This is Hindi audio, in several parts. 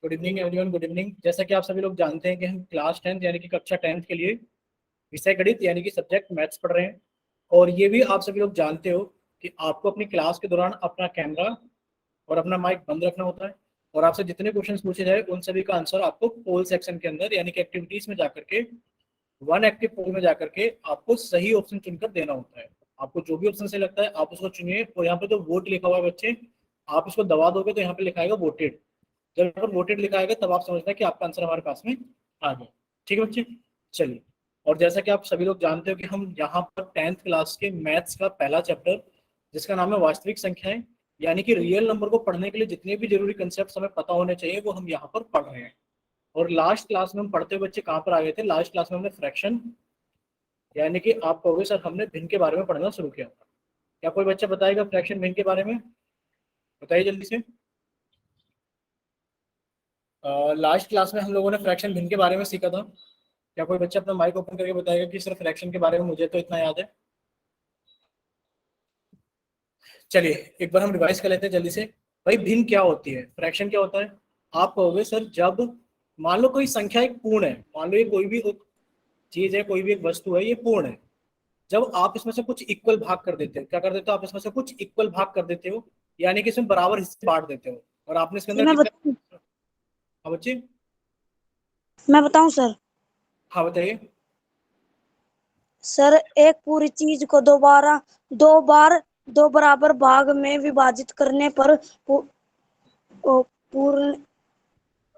Good evening everyone, good evening. जैसा कि आप सभी लोग जानते हैं कि हम क्लास 10th यानी कि कक्षा 10th के लिए विषय गणित यानी कि सब्जेक्ट मैथ्स पढ़ रहे हैं। और ये भी आप सभी लोग जानते हो कि आपको अपनी क्लास के दौरान अपना कैमरा और अपना माइक बंद रखना होता है, और आपसे जितने क्वेश्चंस पूछे जाए उन सभी का आंसर आपको पोल सेक्शन के अंदर यानी कि एक्टिविटीज में जाकर के वन एक्टिव पोल में जाकर के आपको सही ऑप्शन चुनकर देना होता है। आपको जो भी ऑप्शन सही लगता है आप उसको चुनिए, और यहाँ पे जो वोट लिखा हुआ है बच्चे, आप इसको दबा दोगे तो यहाँ पे लिखा आएगा वोटेड। जब यहाँ पर वोटेड लिखा आएगा तब आप समझना कि आपका आंसर हमारे पास में आ गया। ठीक है बच्चे, चलिए। और जैसा कि आप सभी लोग जानते हो कि हम यहाँ पर 10th क्लास के मैथ्स का पहला चैप्टर जिसका नाम है वास्तविक संख्याएं यानी कि रियल नंबर को पढ़ने के लिए जितने भी जरूरी कंसेप्ट हमें पता होने चाहिए वो हम यहाँ पर पढ़ रहे हैं। और लास्ट क्लास में हम पढ़ते हुए बच्चे कहाँ पर आ गए थे? लास्ट क्लास में हमने फ्रैक्शन यानी कि आप कहोगे सर हमने भिन्न के बारे में पढ़ना शुरू किया था। क्या कोई बच्चा बताएगा फ्रैक्शन भिन्न के बारे में? बताइए जल्दी से। लास्ट क्लास में हम लोगों ने फ्रैक्शन भिन्न के बारे में सीखा था। क्या कोई बच्चा अपना माइक ओपन करके बताएगा कि सर फ्रैक्शन के बारे में मुझे तो इतना याद है? चलिए एक बार हम रिवाइज कर लेते हैं जल्दी से। भाई भिन्न क्या होती है, फ्रैक्शन क्या होता है? आप कहोगे सर जब मान लो कोई संख्या एक पूर्ण है, मान लो ये कोई भी चीज है, कोई भी एक वस्तु है, ये पूर्ण है। जब आप इसमें से कुछ इक्वल भाग कर देते हो, क्या कर देते हो? आप इसमें से कुछ इक्वल भाग कर देते हो यानी कि इसमें बराबर हिस्से बांट देते हो। और आपने इसके सर अंदर मैं कितने? बताऊं? हाँ बच्चे, मैं बताऊं सर? हाँ बताइए। सर एक पूरी चीज को दो बार दो बराबर भाग में विभाजित करने पर पूर्ण पूर्ण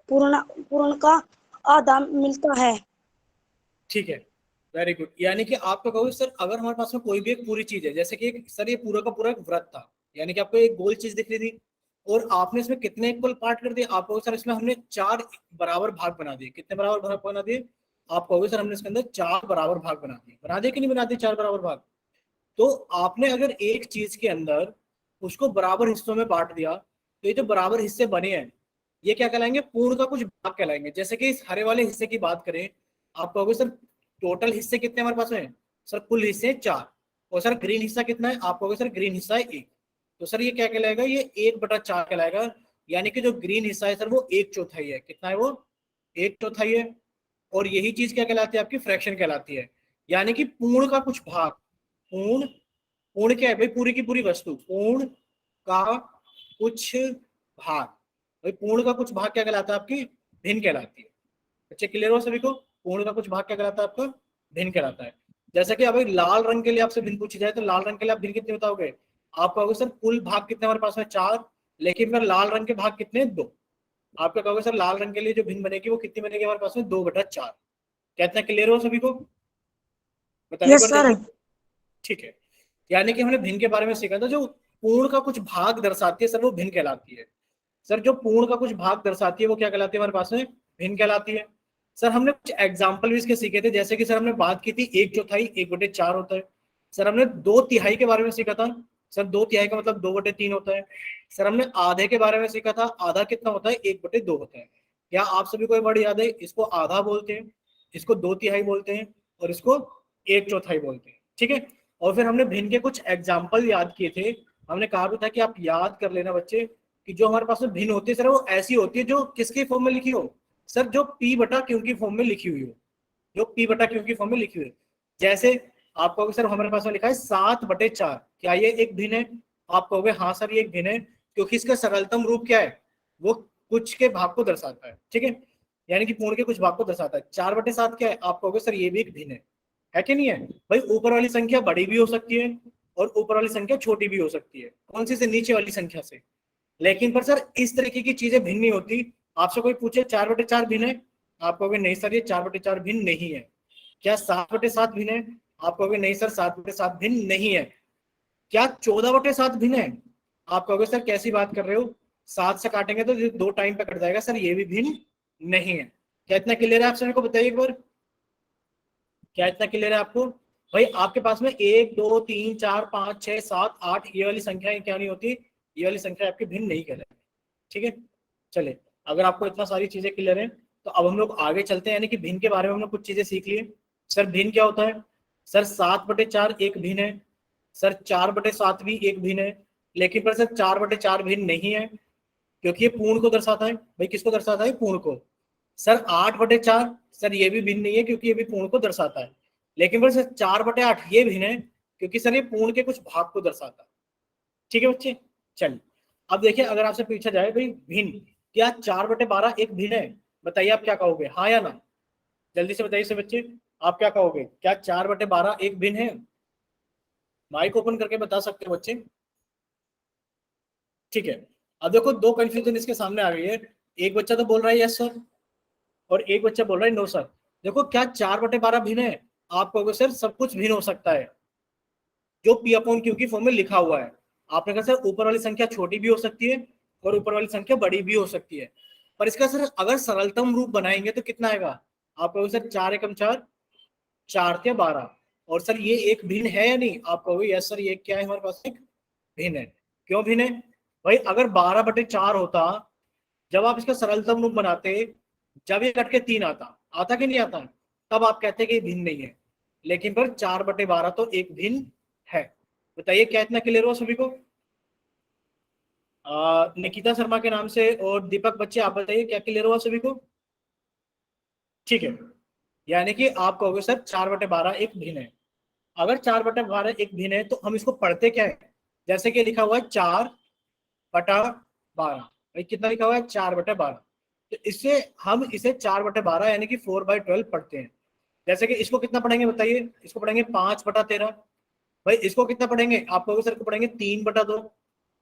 पूर्ण का आधा मिलता है। ठीक है, वेरी गुड। यानी कि आप तो कहोगे सर अगर हमारे पास में कोई भी एक पूरी चीज है, जैसे कि सर ये पूरा का पूरा एक वृत्त था, यानी कि आपको एक गोल चीज दिख रही थी और आपने इसमें कितने इक्वल पार्ट कर दिए? आप कहोगे सर इसमें हमने 4 बराबर भाग बना दिए। कितने बराबर भाग बना दिए? आप कहोगे सर हमने इसके अंदर 4 बराबर भाग बना दिए कि नहीं बना दिए 4 बराबर भाग? तो आपने अगर एक चीज के अंदर उसको बराबर हिस्सों में बांट दिया तो ये जो बराबर हिस्से बने हैं ये क्या कहलाएंगे? पूर्ण का कुछ भाग कहलाएंगे। जैसे कि इस हरे वाले हिस्से की बात करें, आप कहोगे सर टोटल हिस्से कितने हमारे पास में? सर कुल हिस्से 4। और सर ग्रीन हिस्सा कितना है? आप कहोगे सर ग्रीन हिस्सा है 1। तो सर ये क्या कहलाएगा? ये 1/4 कहलाएगा। यानी कि जो ग्रीन हिस्सा है सर वो 1/4 है। कितना है वो? 1/4 है। और यही चीज क्या कहलाती है? आपकी फ्रैक्शन कहलाती है। यानी कि पूर्ण का कुछ भाग। पूर्ण, पूर्ण क्या है भाई? पूरी की पूरी वस्तु। पूर्ण का कुछ भाग, भाई पूर्ण का कुछ भाग क्या कहलाता है? आपकी भिन्न कहलाती है। बच्चे क्लियर हो सभी को? पूर्ण का कुछ भाग क्या कहलाता है? आपका भिन्न कहलाता है। जैसा कि अभी लाल रंग के लिए आपसे भिन्न पूछी जाए तो लाल रंग के लिए आप भिन्न कितने बताओगे? आप कहोगे सर कुल भाग कितने हमारे पास में? 4। लेकिन फिर लाल रंग के भाग कितने? 2। आप क्या कहोगे सर लाल रंग के लिए जो भिन्न बनेगी वो कितनी बनेगी हमारे पास में? 2/4। क्या इतना क्लियर हो सभी को? बताइए एक यस बार सर। जल्दी। ठीक है, यानी कि हमने भिन्न के बारे में सीखा था। जो पूर्ण का कुछ भाग दर्शाती है सर वो भिन्न कहलाती है। सर जो पूर्ण का कुछ भाग दर्शाती है वो क्या कहलाती है हमारे पास में? भिन्न कहलाती है। सर हमने कुछ एग्जाम्पल भी इसके सीखे थे, जैसे कि सर हमने बात की थी 1/4 1/4 होता है। सर हमने 2/3 के बारे में सीखा था। सर 2/3 का मतलब 2/3 होता है। सर हमने आधे के बारे में सीखा था। आधा कितना होता है? 1/2 होता है। क्या आप सभी को वर्ड याद है? इसको आधा बोलते हैं, इसको 2/3 बोलते हैं, और इसको 1/4 बोलते हैं। ठीक है। और फिर हमने भिन्न के कुछ एग्जाम्पल याद किए थे। हमने कहा भी था कि आप याद कर लेना बच्चे कि जो हमारे पास में भिन्न होती है सर वो ऐसी होती है जो किसके फॉर्म में लिखी हो? सर जो P/Q की फॉर्म में लिखी हुई हो। जो P/Q की फॉर्म में लिखी हुई है। जैसे आप कहोगे सर हमारे पास में लिखा है 7/4, क्या ये एक भिन्न है? आप कहोगे हाँ सर ये एक भिन्न है, क्योंकि इसका सरलतम रूप क्या है? वो कुछ के भाग को दर्शाता है। ठीक है, यानी कि पूर्ण के कुछ भाग को दर्शाता है। 4/7 क्या है? आप कहोगे सर ये भी एक भिन्न है कि नहीं है? भाई ऊपर वाली संख्या बड़ी भी हो सकती है और ऊपर वाली संख्या छोटी भी हो सकती है। कौन सी से? नीचे वाली संख्या से। लेकिन पर सर इस तरीके की चीजें भिन्न नहीं होती। आपसे कोई पूछे 4/4 भिन्न है? आप कहोगे नहीं सर ये 4/4 भिन्न नहीं है। क्या 7/7 भिन्न है? आप कहोगे नहीं सर 7/7 भिन्न नहीं है। क्या 14/7 भिन्न है? आप कहोगे सर कैसी बात कर रहे हो, 7 से काटेंगे तो 2 टाइम पे कट जाएगा। सर ये भी भिन्न नहीं है। क्या इतना क्लियर है? आप सभी को बताइए एक बार, क्या इतना क्लियर है आपको? भाई आपके पास में 1 2 3 4 5 6 7 8 ये वाली संख्या क्या नहीं होती? ये वाली संख्या आपकी भिन्न नहीं कहलाती। ठीक है, चले। अगर आपको इतना सारी चीजें क्लियर है तो अब हम लोग आगे चलते हैं। यानी कि भिन्न के बारे में हमने कुछ चीजें सीख ली। सर भिन्न क्या होता है? सर 7/4 एक भिन्न है। सर 4/7 भी एक भिन्न है। लेकिन पर सर 4/4 भिन्न नहीं है, क्योंकि ये पूर्ण को दर्शाता है। भाई किसको दर्शाता है? पूर्ण को। सर 8/4, सर ये भी भिन्न नहीं है, क्योंकि ये भी पूर्ण को दर्शाता है। लेकिन पर सर 4/8 ये भिन्न है, क्योंकि सर ये पूर्ण के कुछ भाग को दर्शाता है। ठीक है बच्चे, चलिए अब देखिए, अगर आपसे पूछा जाए भाई भिन्न, क्या 4/12 एक भिन्न है? बताइए आप क्या कहोगे, हाँ या ना? जल्दी से बताइए से बच्चे, आप क्या कहोगे, क्या 4/12 एक भिन्न है? माइक ओपन करके बता सकते हो बच्चे। ठीक है, अब देखो दो कंफ्यूजन इसके सामने आ गई है। एक बच्चा तो बोल रहा है यस सर, और एक बच्चा बोल रहा है नो सर। देखो क्या 4/12 भिन्न है? आप कहोगे सर सब कुछ भिन्न हो सकता है जो P/Q की फॉर्म में लिखा हुआ है। आपने कहा सर ऊपर वाली संख्या छोटी भी हो सकती है और ऊपर वाली संख्या बड़ी भी हो सकती है, पर इसका सर अगर सरलतम रूप बनाएंगे तो कितना आएगा? आप कहोगे सर 4 एकम 4, 4×12। और सर ये एक भिन्न है या नहीं? आप कहोगे यस सर, ये क्या है हमारे पास, एक भिन्न है। क्यों भिन्न है? भाई अगर 12/4 होता, जब आप इसका सरलतम रूप बनाते, जब ये कट के 3 आता, आता कि नहीं आता, तब आप कहते कि ये भिन्न नहीं है। लेकिन पर 4/12 तो एक भिन्न है। बताइए क्या इतना क्लियर हुआ सभी को? निकिता शर्मा के नाम से और दीपक बच्चे, आप बताइए क्या क्लियर हुआ सभी को? ठीक है, यानी कि आप कहोगे सर 4/12 एक भिन्न है। अगर 4/12 एक भिन्न है तो हम इसको पढ़ते क्या है? जैसे कि लिखा हुआ है 4/12, भाई कितना लिखा हुआ है? 4/12। तो इससे हम इसे 4/12 यानी कि 4/12 पढ़ते हैं। जैसे कि इसको कितना पढ़ेंगे बताइए? इसको पढ़ेंगे 5/13। भाई इसको कितना पढ़ेंगे? आप कहोगे सर इसको पढ़ेंगे 3/2।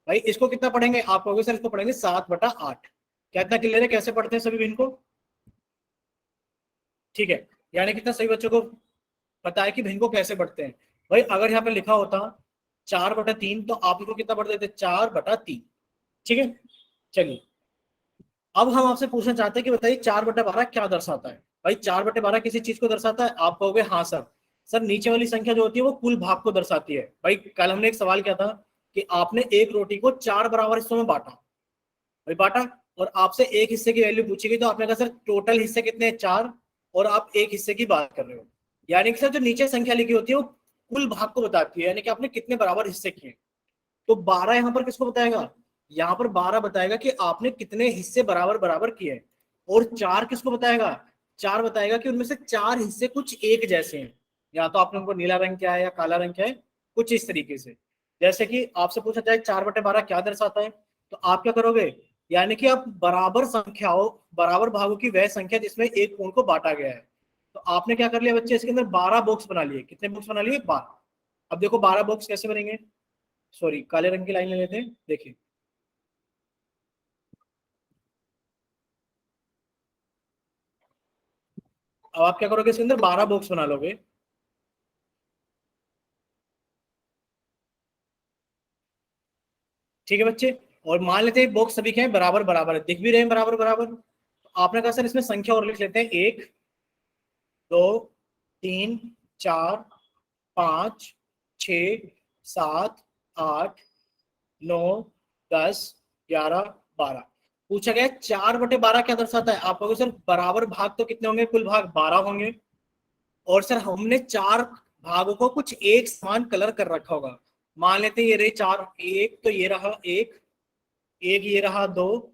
भाई इसको कितना पढ़ेंगे? आप कहोगे सर इसको पढ़ेंगे 7/8। क्या इतना क्लियर है कैसे पढ़ते हैं सभी भिन्न को? ठीक है, यानी कितना सही बच्चों को पता है कि भिन्न को कैसे पढ़ते हैं। भाई अगर यहाँ पे लिखा होता 4/3 तो आप इसको कितना पढ़ देते? 4/3। ठीक है, चलिए अब हम आपसे पूछना चाहते हैं कि बताइए 4/12 क्या दर्शाता है? भाई 4/12 किसी चीज को दर्शाता है? आप कहोगे हाँ सर। सर नीचे वाली संख्या जो होती है वो कुल भाग को दर्शाती है। भाई कल हमने एक सवाल किया था कि आपने एक रोटी को 4 बराबर हिस्सों में बांटा, भाई बांटा, और आपसे एक हिस्से की वैल्यू पूछी गई, तो आपने कहा सर टोटल हिस्से कितने हैं? 4, और आप एक हिस्से की बात कर रहे हो। यानी कि सर जो नीचे संख्या लिखी होती है वो कुल भाग को बताती है, यानी कि आपने कितने बराबर हिस्से किए। तो 12 यहाँ पर किसको बताएगा? यहाँ पर 12 बताएगा कि आपने कितने हिस्से बराबर बराबर किए। और 4 किसको बताएगा? 4 बताएगा कि उनमें से 4 हिस्से कुछ एक जैसे हैं। या तो आपने उनको नीला रंग क्या है या काला रंग क्या है, कुछ इस तरीके से। जैसे कि आपसे पूछा जाए 4/12 क्या दर्शाता है, तो आप क्या करोगे? यानी कि आप बराबर संख्याओं, बराबर भागों की वह संख्या जिसमें एक पूर्ण को बांटा गया है। तो आपने क्या कर लिया बच्चे? इसके अंदर 12 बॉक्स बना लिए। कितने बॉक्स बना लिए? 12। अब देखो 12 बॉक्स कैसे बनेंगे? सॉरी, काले रंग की लाइन ले लेते हैं, देखिए। अब आप क्या करोगे? इसके अंदर 12 बॉक्स बना लोगे। ठीक है बच्चे, और मान लेते हैं बॉक्स सभी के हैं बराबर बराबर है, दिख भी रहे हैं बराबर बराबर। तो आपने कहा सर इसमें संख्या और लिख लेते हैं, 1 2 3 4 5 6 7 8 9 10 11 12। पूछा गया 4/12 क्या दर्शाता है? आप कहोगे सर बराबर भाग तो कितने होंगे? कुल भाग 12 होंगे। और सर हमने 4 भागों को कुछ एक समान कलर कर रखा होगा। मान लेते हैं ये रहे 4, एक तो ये रहा एक, एक ये रहा 2,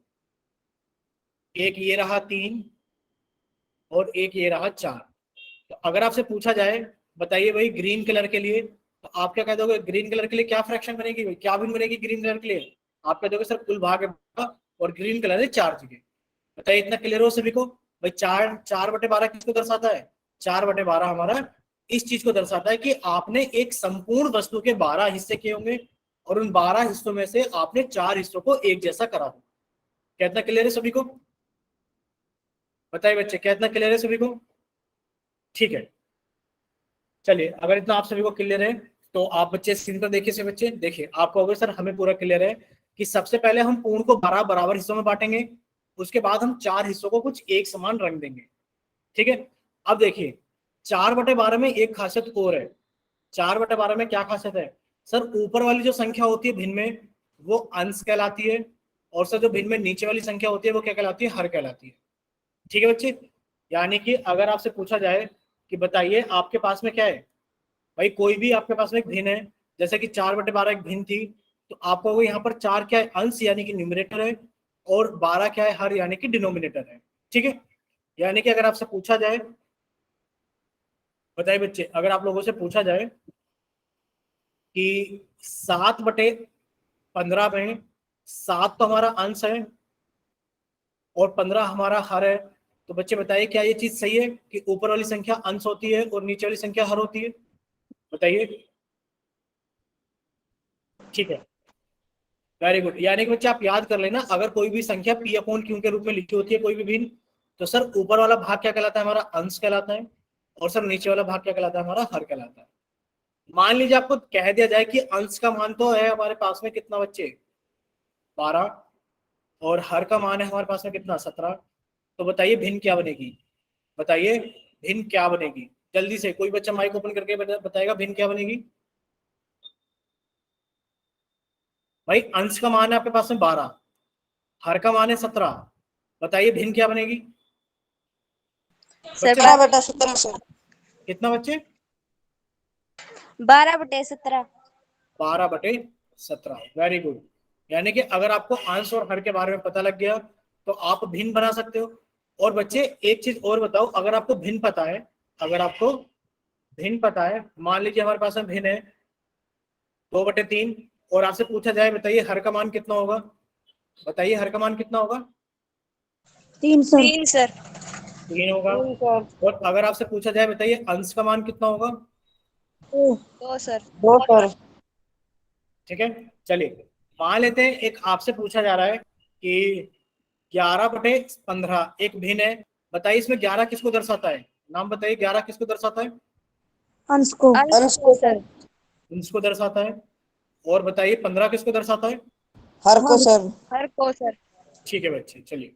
एक ये रहा 3, और एक ये रहा 4। तो अगर आपसे पूछा जाए बताइए भाई ग्रीन कलर के लिए, तो आप क्या कह दोगे? ग्रीन कलर के लिए क्या फ्रैक्शन बनेगी भाई, क्या भिन्न बनेगी ग्रीन कलर के लिए? आप कह दोगे सर कुल भाग है 12 और ग्रीन कलर है 4 जगह। बताइए इतना क्लियर हो सभी को? भाई 4/12 किसको दर्शाता है? 4/12 हमारा इस चीज को दर्शाता है कि आपने एक संपूर्ण वस्तु के 12 हिस्से किए होंगे, और उन 12 हिस्सों में से आपने 4 हिस्सों को एक जैसा करा होगा। क्या इतना क्लियर है सभी को? बताइए बच्चे, क्या इतना क्लियर है सभी को? ठीक है, चलिए अगर इतना आप सभी को क्लियर है तो आप बच्चे स्क्रीन पर देखिए से बच्चे, देखिए आप कहोगे सर हमें पूरा क्लियर है कि सबसे पहले हम पूर्ण को 12 बराबर हिस्सों में बांटेंगे, उसके बाद हम 4 हिस्सों को कुछ एक समान रंग देंगे। ठीक है, अब देखिए 4/12 में एक खासियत और है। 4/12 में क्या खासियत है? सर ऊपर वाली जो संख्या होती है भिन्न में, वो अंश कहलाती है, और सर जो भिन्न में नीचे वाली संख्या होती है वो क्या कहलाती है? हर कहलाती है। ठीक है बच्चे, यानी कि अगर आपसे पूछा जाए कि बताइए आपके पास में क्या है, भाई कोई भी आपके पास में एक भिन्न है, जैसे कि 4/12 एक भिन्न थी, तो आपको यहाँ पर 4 क्या है, अंश यानी कि न्यूमरेटर है, और 12 क्या है, हर यानी कि डिनोमिनेटर है। ठीक है, यानी कि अगर आपसे पूछा जाए, बताइए बच्चे, अगर आप लोगों से पूछा जाए कि 7/15 में 7 तो हमारा अंश है और 15 हमारा हर है, तो बच्चे बताइए क्या ये चीज सही है कि ऊपर वाली संख्या अंश होती है और नीचे वाली संख्या हर होती है? बताइए। ठीक है, वेरी गुड। यानी कि बच्चे आप याद कर लेना, अगर कोई भी संख्या पी अपॉन क्यू के रूप में लिखी होती है कोई भी भिन्न, तो सर ऊपर वाला भाग क्या कहलाता है, हमारा अंश कहलाता है, और सर नीचे वाला भाग क्या कहलाता है, हमारा हर कहलाता है। मान लीजिए आपको कह दिया जाए कि अंश का मान तो है हमारे पास में कितना बच्चे, 12, और हर का मान है हमारे पास में कितना, 17, तो बताइए भिन्न क्या बनेगी? बताइए भिन्न क्या बनेगी? जल्दी से कोई बच्चा माइक ओपन करके बताएगा भिन्न क्या बनेगी। भाई अंश का मान है आपके पास में 12, हर का मान है 17, बताइए भिन्न क्या बनेगी? बच्चे 17/17 सर। कितना बच्चे? 12/17। 12/17, वेरी गुड। यानी कि अगर आपको अंश और हर के बारे में पता लग गया तो आप भिन्न बना सकते हो। और बच्चे एक चीज और बताओ, अगर आपको भिन्न पता है, अगर आपको भिन्न पता है, मान लीजिए हमारे पास में भिन्न है 2/3, और आपसे पूछा जाए बताइए हर का मान कितना होगा? बताइए हर का मान कितना होगा? 3 सर। 3 सर। 3 होगा। 3 सर। और अगर आपसे पूछा जाए बताइए अंश का मान कितना होगा? 2 सर। 2 सर। ठीक है, चलिए मान लेते हैं एक आपसे पूछा जा रहा है कि 11/15 एक भिन्न है, बताइए इसमें 11 किसको दर्शाता है? नाम बताइए, 11 किसको दर्शाता है? अंश को। अंश को सर। अंश को दर्शाता है। और बताइए 15 किसको दर्शाता है? हर को सर। हर को सर। ठीक है बच्चे, चलिए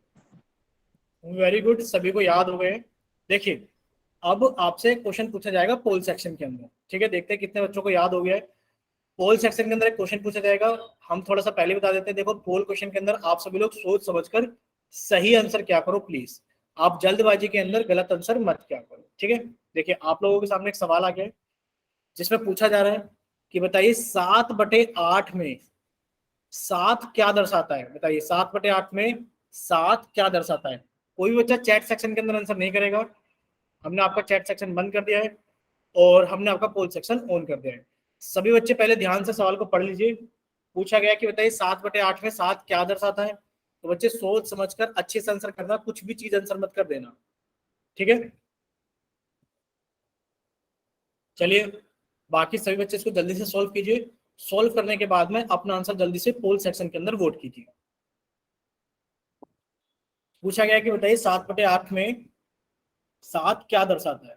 वेरी गुड, सभी को याद हो गए। देखिए अब आपसे क्वेश्चन पूछा जाएगा पोल सेक्शन के अंदर। ठीक है, देखते हैं कितने बच्चों को याद हो गया है। पोल सेक्शन के अंदर एक क्वेश्चन पूछा जाएगा, हम थोड़ा सा पहले बता देते हैं। देखो पोल क्वेश्चन के अंदर आप सभी लोग सोच समझकर सही आंसर क्या करो प्लीज, आप जल्दबाजी के अंदर गलत आंसर मत क्या करो। ठीक है, देखिए आप लोगों के सामने एक सवाल आ गया है जिसमें पूछा जा रहा है कि बताइए 7/8 में 7 क्या दर्शाता है? बताइए 7/8 में 7 क्या दर्शाता है? कोई भी बच्चा चैट सेक्शन के अंदर आंसर नहीं करेगा, हमने आपका चैट सेक्शन बंद कर दिया है और हमने आपका पोल सेक्शन ऑन कर दिया है। सभी बच्चे पहले ध्यान से सवाल को पढ़ लीजिए। पूछा गया कि बताइए 7/8 में 7 क्या दर्शाता है, तो बच्चे सोच समझकर अच्छे से आंसर करना, कुछ भी चीज आंसर मत कर देना। ठीक है, चलिए बाकी सभी बच्चे इसको जल्दी से सॉल्व कीजिए। सॉल्व करने के बाद में अपना आंसर जल्दी से पोल सेक्शन के अंदर वोट कीजिए। पूछा गया कि बताइए 7/8 में 7 क्या दर्शाता है?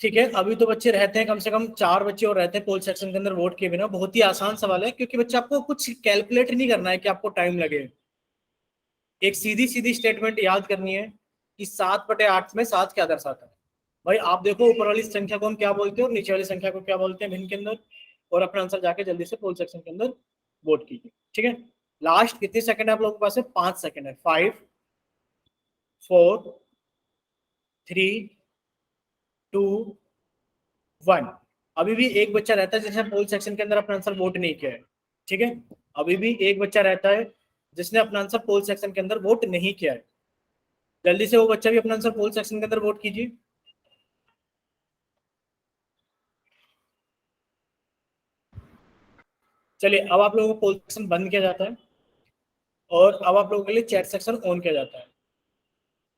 ठीक है, अभी तो बच्चे रहते हैं, कम से कम 4 बच्चे और रहते हैं पोल सेक्शन के अंदर वोट के बिना। बहुत ही आसान सवाल है, क्योंकि बच्चे आपको कुछ कैलकुलेट नहीं करना है कि आपको टाइम लगे, एक सीधी सीधी स्टेटमेंट याद करनी है कि 7/8 में 7 क्या दर्शाता है। भाई आप देखो ऊपर वाली संख्या को हम क्या बोलते हैं और नीचे वाली संख्या को क्या बोलते हैं भिन्न के अंदर, और अपना आंसर जाके जल्दी से पोल सेक्शन के अंदर वोट कीजिए। ठीक है, लास्ट कितने सेकंड है आप लोगों के पास है? 5 सेकंड है। 5 4 3 2 1। अभी भी एक बच्चा रहता है जिसने पोल सेक्शन के अंदर अपना आंसर वोट नहीं किया है। ठीक है, अभी भी एक बच्चा रहता है जिसने अपना आंसर पोल सेक्शन के अंदर वोट नहीं किया है। जल्दी से वो बच्चा भी अपना आंसर पोल सेक्शन के अंदर वोट कीजिए। चलिए अब आप लोगों को पोल सेक्शन बंद किया जाता है और अब आप लोगों के लिए चैट सेक्शन ऑन किया जाता है।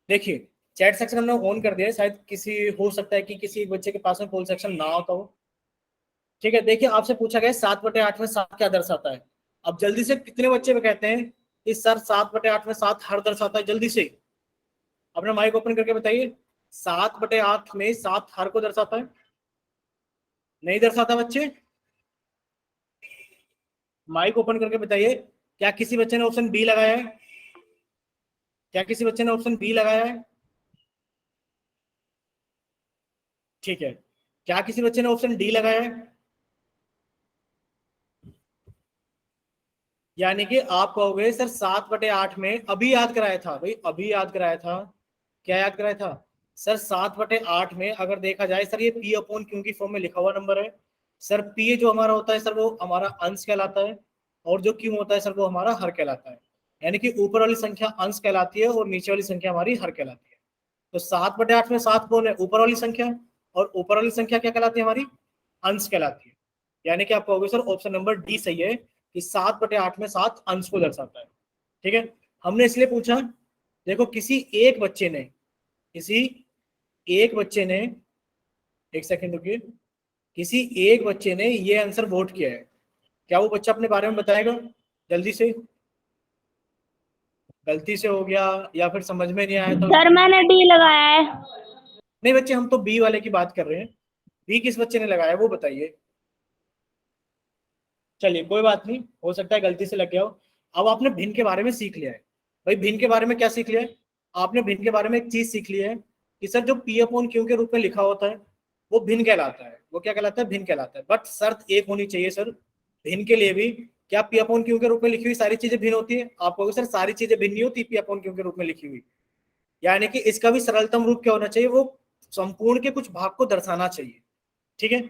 देखिए चैट सेक्शन हमने ऑन कर दिया है, शायद किसी हो सकता है कि किसी एक बच्चे के पास में पोल सेक्शन ना होता हो। ठीक है, देखिए आपसे पूछा गया 7/8 में 7 क्या दर्शाता है। अब जल्दी से कितने बच्चे में कहते हैं कि सर 7/8 में 7 हर दर्शाता है? जल्दी से अपना माइक ओपन करके बताइए, 7/8 में 7 हर को दर्शाता है? नहीं दर्शाता बच्चे, माइक ओपन करके बताइए। क्या किसी बच्चे ने ऑप्शन बी लगाया है? क्या किसी बच्चे ने ऑप्शन बी लगाया है? ठीक है, क्या किसी बच्चे ने ऑप्शन डी लगाया है? यानी कि आप कहोगे सर 7/8 में, अभी याद कराया था भाई, अभी याद कराया था। क्या याद कराया था सर? 7/8 में अगर देखा जाए सर, ये पी अपॉन क्यू की फॉर्म में लिखा हुआ नंबर है। सर पी जो हमारा होता है सर वो हमारा अंश कहलाता है, और जो क्यू होता है सर वो हमारा हर कहलाता है। यानी कि ऊपर वाली संख्या अंश कहलाती है और नीचे वाली संख्या हमारी हर कहलाती है। तो 7/8 में 7 कौन है? ऊपर वाली संख्या, और ऊपर वाली संख्या क्या कहलाती है? हमारी अंश कहलाती है। यानी कि आप कहोगे सर ऑप्शन नंबर डी सही है कि 7/8 में 7 अंश को दर्शाता है। ठीक है, हमने इसलिए पूछा, देखो किसी एक बच्चे ने एक सेकंड रुकिए, किसी एक बच्चे ने ये आंसर वोट किया है, क्या वो बच्चा अपने बारे में बताएगा जल्दी से? गलती से हो गया या फिर समझ में नहीं आया तो? सर मैंने डी लगाया है। नहीं बच्चे, हम तो बी वाले की बात कर रहे हैं। बी किस बच्चे ने लगाया वो बताइए। चलिए कोई बात नहीं, हो सकता है गलती से लग गया हो। अब आपने भिन्न के बारे में सीख लिया है। भाई भिन्न के बारे में क्या सीख लिया है आपने? भिन्न के बारे में एक चीज सीख ली है कि सर जो पी अपॉन क्यू के रूप में लिखा होता है वो भिन्न कहलाता है। वो क्या कहलाता है? भिन्न कहलाता है। बट शर्त एक होनी चाहिए सर भिन्न के लिए भी, क्या पी अपॉन क्यू के रूप में लिखी हुई सारी चीजें भिन्न होती है? आप कहोगे सर सारी चीजें भिन्न नहीं होती पी अपॉन क्यू के रूप में लिखी हुई। यानी कि इसका भी सरलतम रूप क्या होना चाहिए? वो संपूर्ण के कुछ भाग को दर्शाना चाहिए। ठीक है,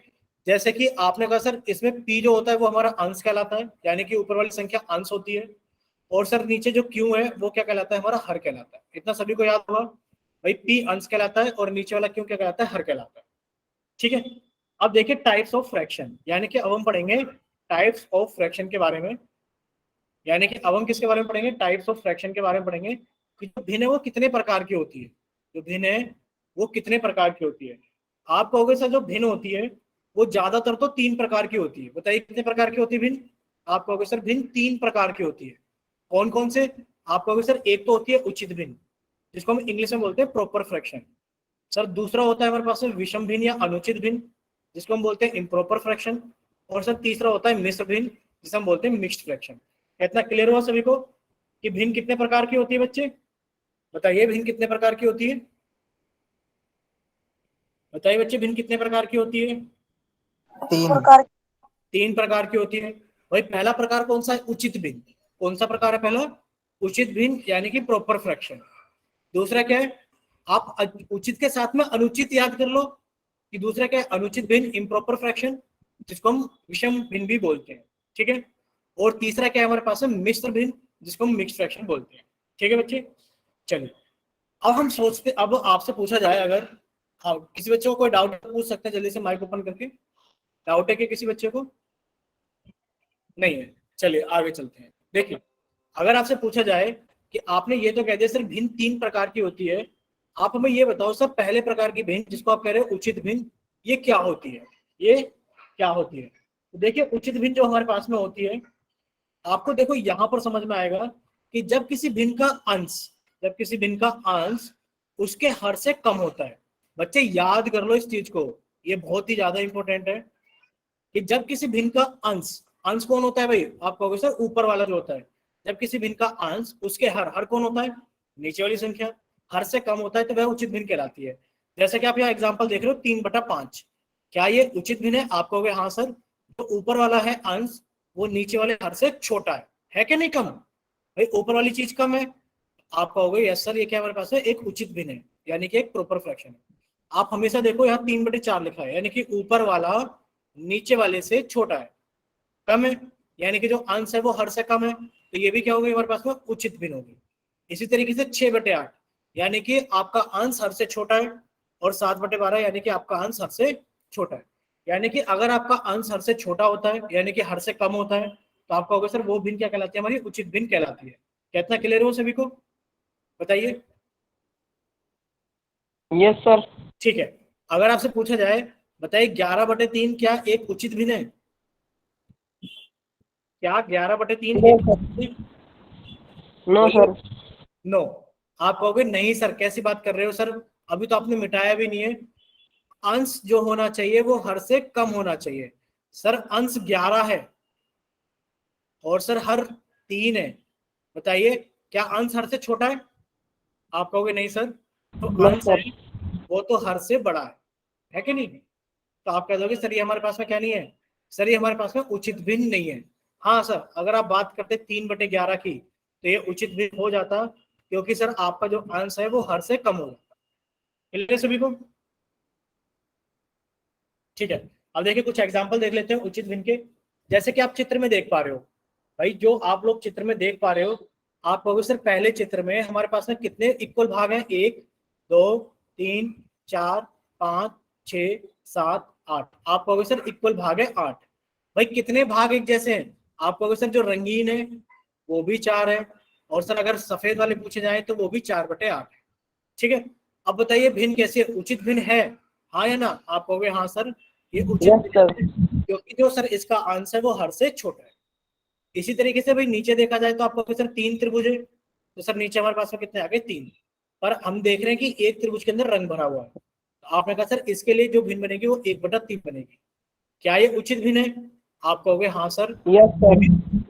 जैसे कि आपने कहा सर इसमें p जो होता है वो हमारा अंश कहलाता है, यानी कि ऊपर वाली संख्या अंश होती है, और सर नीचे जो q है वो क्या कहलाता है? हमारा हर कहलाता है। इतना सभी को याद हुआ? भाई p अंश कहलाता है और नीचे वाला q क्या कहलाता है? हर कहलाता है। ठीक है, अब देखिए टाइप्स ऑफ फ्रैक्शन, यानी कि अब हम पढ़ेंगे टाइप्स ऑफ फ्रैक्शन के बारे में। यानी कि अब हम किसके बारे में पढ़ेंगे? टाइप्स ऑफ फ्रैक्शन के बारे में पढ़ेंगे कि जो भिन्न है वो कितने प्रकार की होती है। जो भिन्न है वो कितने प्रकार की होती है? आप कहोगे सर जो भिन्न होती है वो ज्यादातर तो 3 प्रकार की होती है। बताइए कितने प्रकार की होती है भिन्न? आप कहोगे सर भिन्न 3 प्रकार की होती है। कौन कौन से? आप कहोगे सर एक तो होती है उचित भिन्न, जिसको हम इंग्लिश में बोलते हैं प्रॉपर फ्रैक्शन। सर दूसरा होता है हमारे पास में विषम भिन्न या अनुचित भिन्न, जिसको हम बोलते हैं इम्प्रॉपर फ्रैक्शन। और सर तीसरा होता है मिश्र भिन्न, जिसे हम बोलते हैं मिक्स्ड फ्रैक्शन। इतना क्लियर हुआ सभी को कि भिन्न कितने प्रकार की होती है बच्चे? बताइए भिन्न कितने प्रकार की होती है? बताइए बच्चे भिन्न कितने प्रकार की होती है? 3 प्रकार की होती है। भाई पहला प्रकार कौन सा है? उचित भिन्न। कौन सा प्रकार है पहला? उचित भिन्न, यानी कि प्रॉपर फ्रैक्शन। दूसरा क्या है? आप उचित के साथ में अनुचित याद कर लो कि दूसरा क्या है? अनुचित भिन्न, इम्प्रॉपर फ्रैक्शन, जिसको हम विषम भिन्न भी बोलते हैं। ठीक है, और तीसरा क्या है हमारे पास में? मिश्र भिन्न, जिसको हम मिक्स्ड फ्रैक्शन बोलते हैं। ठीक है बच्चे, चलिए अब हम सोचते, अब आपसे पूछा जाए अगर, हाँ किसी बच्चे को कोई डाउट पूछ सकते हैं जल्दी से माइक ओपन करके। डाउट है कि किसी बच्चे को? नहीं है, चलिए आगे चलते हैं। देखिए अगर आपसे पूछा जाए कि आपने ये तो कह दिया सर भिन्न 3 प्रकार की होती है, आप हमें ये बताओ सर पहले प्रकार की भिन्न जिसको आप कह रहे हो उचित भिन्न, ये क्या होती है? ये क्या होती है? तो देखिए उचित भिन्न जो हमारे पास में होती है, आपको देखो यहां पर समझ में आएगा कि जब किसी भिन्न का अंश उसके हर से कम होता है। बच्चे याद कर लो इस चीज को, ये बहुत ही ज्यादा इंपॉर्टेंट है कि जब किसी भिन्न का अंश कौन होता है भाई? आप कहोगे सर ऊपर वाला जो होता है। जब किसी भिन्न का अंश उसके हर कौन होता है? नीचे वाली संख्या। हर से कम होता है तो वह उचित भिन्न कहलाती है। जैसे कि आप यहाँ एग्जांपल देख रहे हो 3/5, क्या ये उचित भिन्न है? आप कहोगे हाँ सर, तो ऊपर वाला है अंश वो नीचे वाले हर से छोटा है कि नहीं कम? भाई ऊपर वाली चीज कम है, आप कहोगे यस सर ये क्या हमारे पास है? एक उचित भिन्न है, यानी कि एक प्रॉपर फ्रैक्शन है। आप हमेशा देखो यहाँ 3/4 लिखा है, यानी कि ऊपर वाला नीचे वाले से छोटा है, कम है, यानी कि जो अंश है वो हर से कम है, तो ये भी क्या होगी हमारे पास में? उचित भिन्न होगी। इसी तरीके से 6/8, यानी कि आपका अंश हर से छोटा है, और 7/12 यानी कि आपका अंश हर से छोटा है। यानी कि अगर आपका अंश हर से छोटा होता है यानी कि हर से कम होता है, तो आप कहोगे सर वो भिन्न क्या कहलाती है? हमारी उचित भिन्न कहलाती है। कितना क्लियर हो सभी को? बताइए। Yes sir. ठीक है, अगर आपसे पूछा जाए बताइए 11/3 क्या एक उचित भिन्न है? क्या 11/3 नो सर। नो। आप कहोगे नहीं सर कैसी बात कर रहे हो सर, अभी तो आपने मिटाया भी नहीं है। अंश जो होना चाहिए वो हर से कम होना चाहिए। सर अंश 11 है और सर हर 3 है, बताइए क्या अंश हर से छोटा है? आप कहोगे नहीं सर, तो अंश है वो तो हर से बड़ा है कि नहीं? तो आप कह दोगे सर ये हमारे पास में क्या नहीं है? सर ये हमारे पास में उचित भिन्न नहीं है। हाँ सर, अगर आप बात करते 3/11 की तो ये उचित भिन्न हो जाता, क्योंकि सर आपका जो अंश है वो हर से कम हो जाता। सभी को ठीक है, अब देखिए कुछ एग्जाम्पल देख लेते हैं उचित भिन्न के। जैसे कि आप चित्र में देख पा रहे हो भाई, जो आप लोग चित्र में देख पा रहे हो, आप कहोगे सर पहले चित्र में हमारे पास में कितने इक्वल भाग हैं? 1 2 3 4 5 6 7 8। आप कहोगे सर इक्वल भाग है 8। भाई कितने भाग एक जैसे हैं? आप कहोगे सर जो रंगीन है वो भी 4 है, और सर अगर सफेद वाले पूछे जाए तो वो भी 4/8 है। ठीक है, अब बताइए भिन्न कैसे है? उचित भिन्न है, हाँ या ना? आप कहोगे हाँ सर ये उचित यस भिन्न सर। है, क्योंकि जो सर इसका आंसर वो हर से छोटा है। इसी तरीके से भाई नीचे देखा जाए तो आपको सर 3 त्रिभुज है, तो सर नीचे हमारे पास में कितने आ गए? 3। पर हम देख रहे हैं कि एक त्रिभुज के अंदर रंग भरा हुआ है, तो आपने कहा सर इसके लिए जो भिन्न बनेगी वो 1/3 बनेगी। क्या ये उचित भिन्न है? आप कहोगे हाँ सर, यस सर।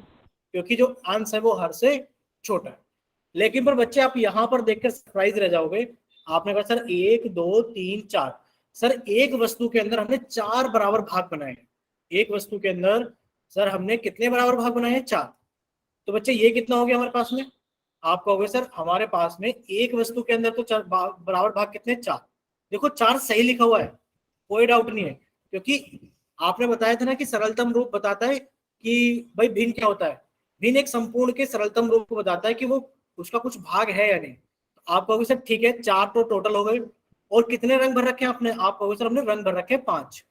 क्योंकि जो अंश है वो हर से छोटा है। लेकिन पर बच्चे आप यहाँ पर देखकर सरप्राइज रह जाओगे। आपने कहा सर 1 2 3 4, सर एक वस्तु के अंदर हमने 4 बराबर भाग बनाए हैं। एक वस्तु के अंदर सर हमने कितने बराबर भाग बनाए हैं? 4। तो बच्चे ये कितना हो गया हमारे पास में? आप कहोगे सर हमारे पास में एक वस्तु के अंदर तो बराबर भाग कितने? 4। देखो 4 सही लिखा हुआ है, कोई डाउट नहीं है, क्योंकि आपने बताया था ना कि सरलतम रूप बताता है कि भाई भिन्न क्या होता है। भिन्न एक संपूर्ण के सरलतम रूप को बताता है कि वो उसका कुछ भाग है या नहीं। तो आप कहोगे सर ठीक है, 4 तो टोटल हो गए। और कितने रंग भर रखे हैं आपने? आप कहोगे सर हमने रंग भर रखे हैं 5।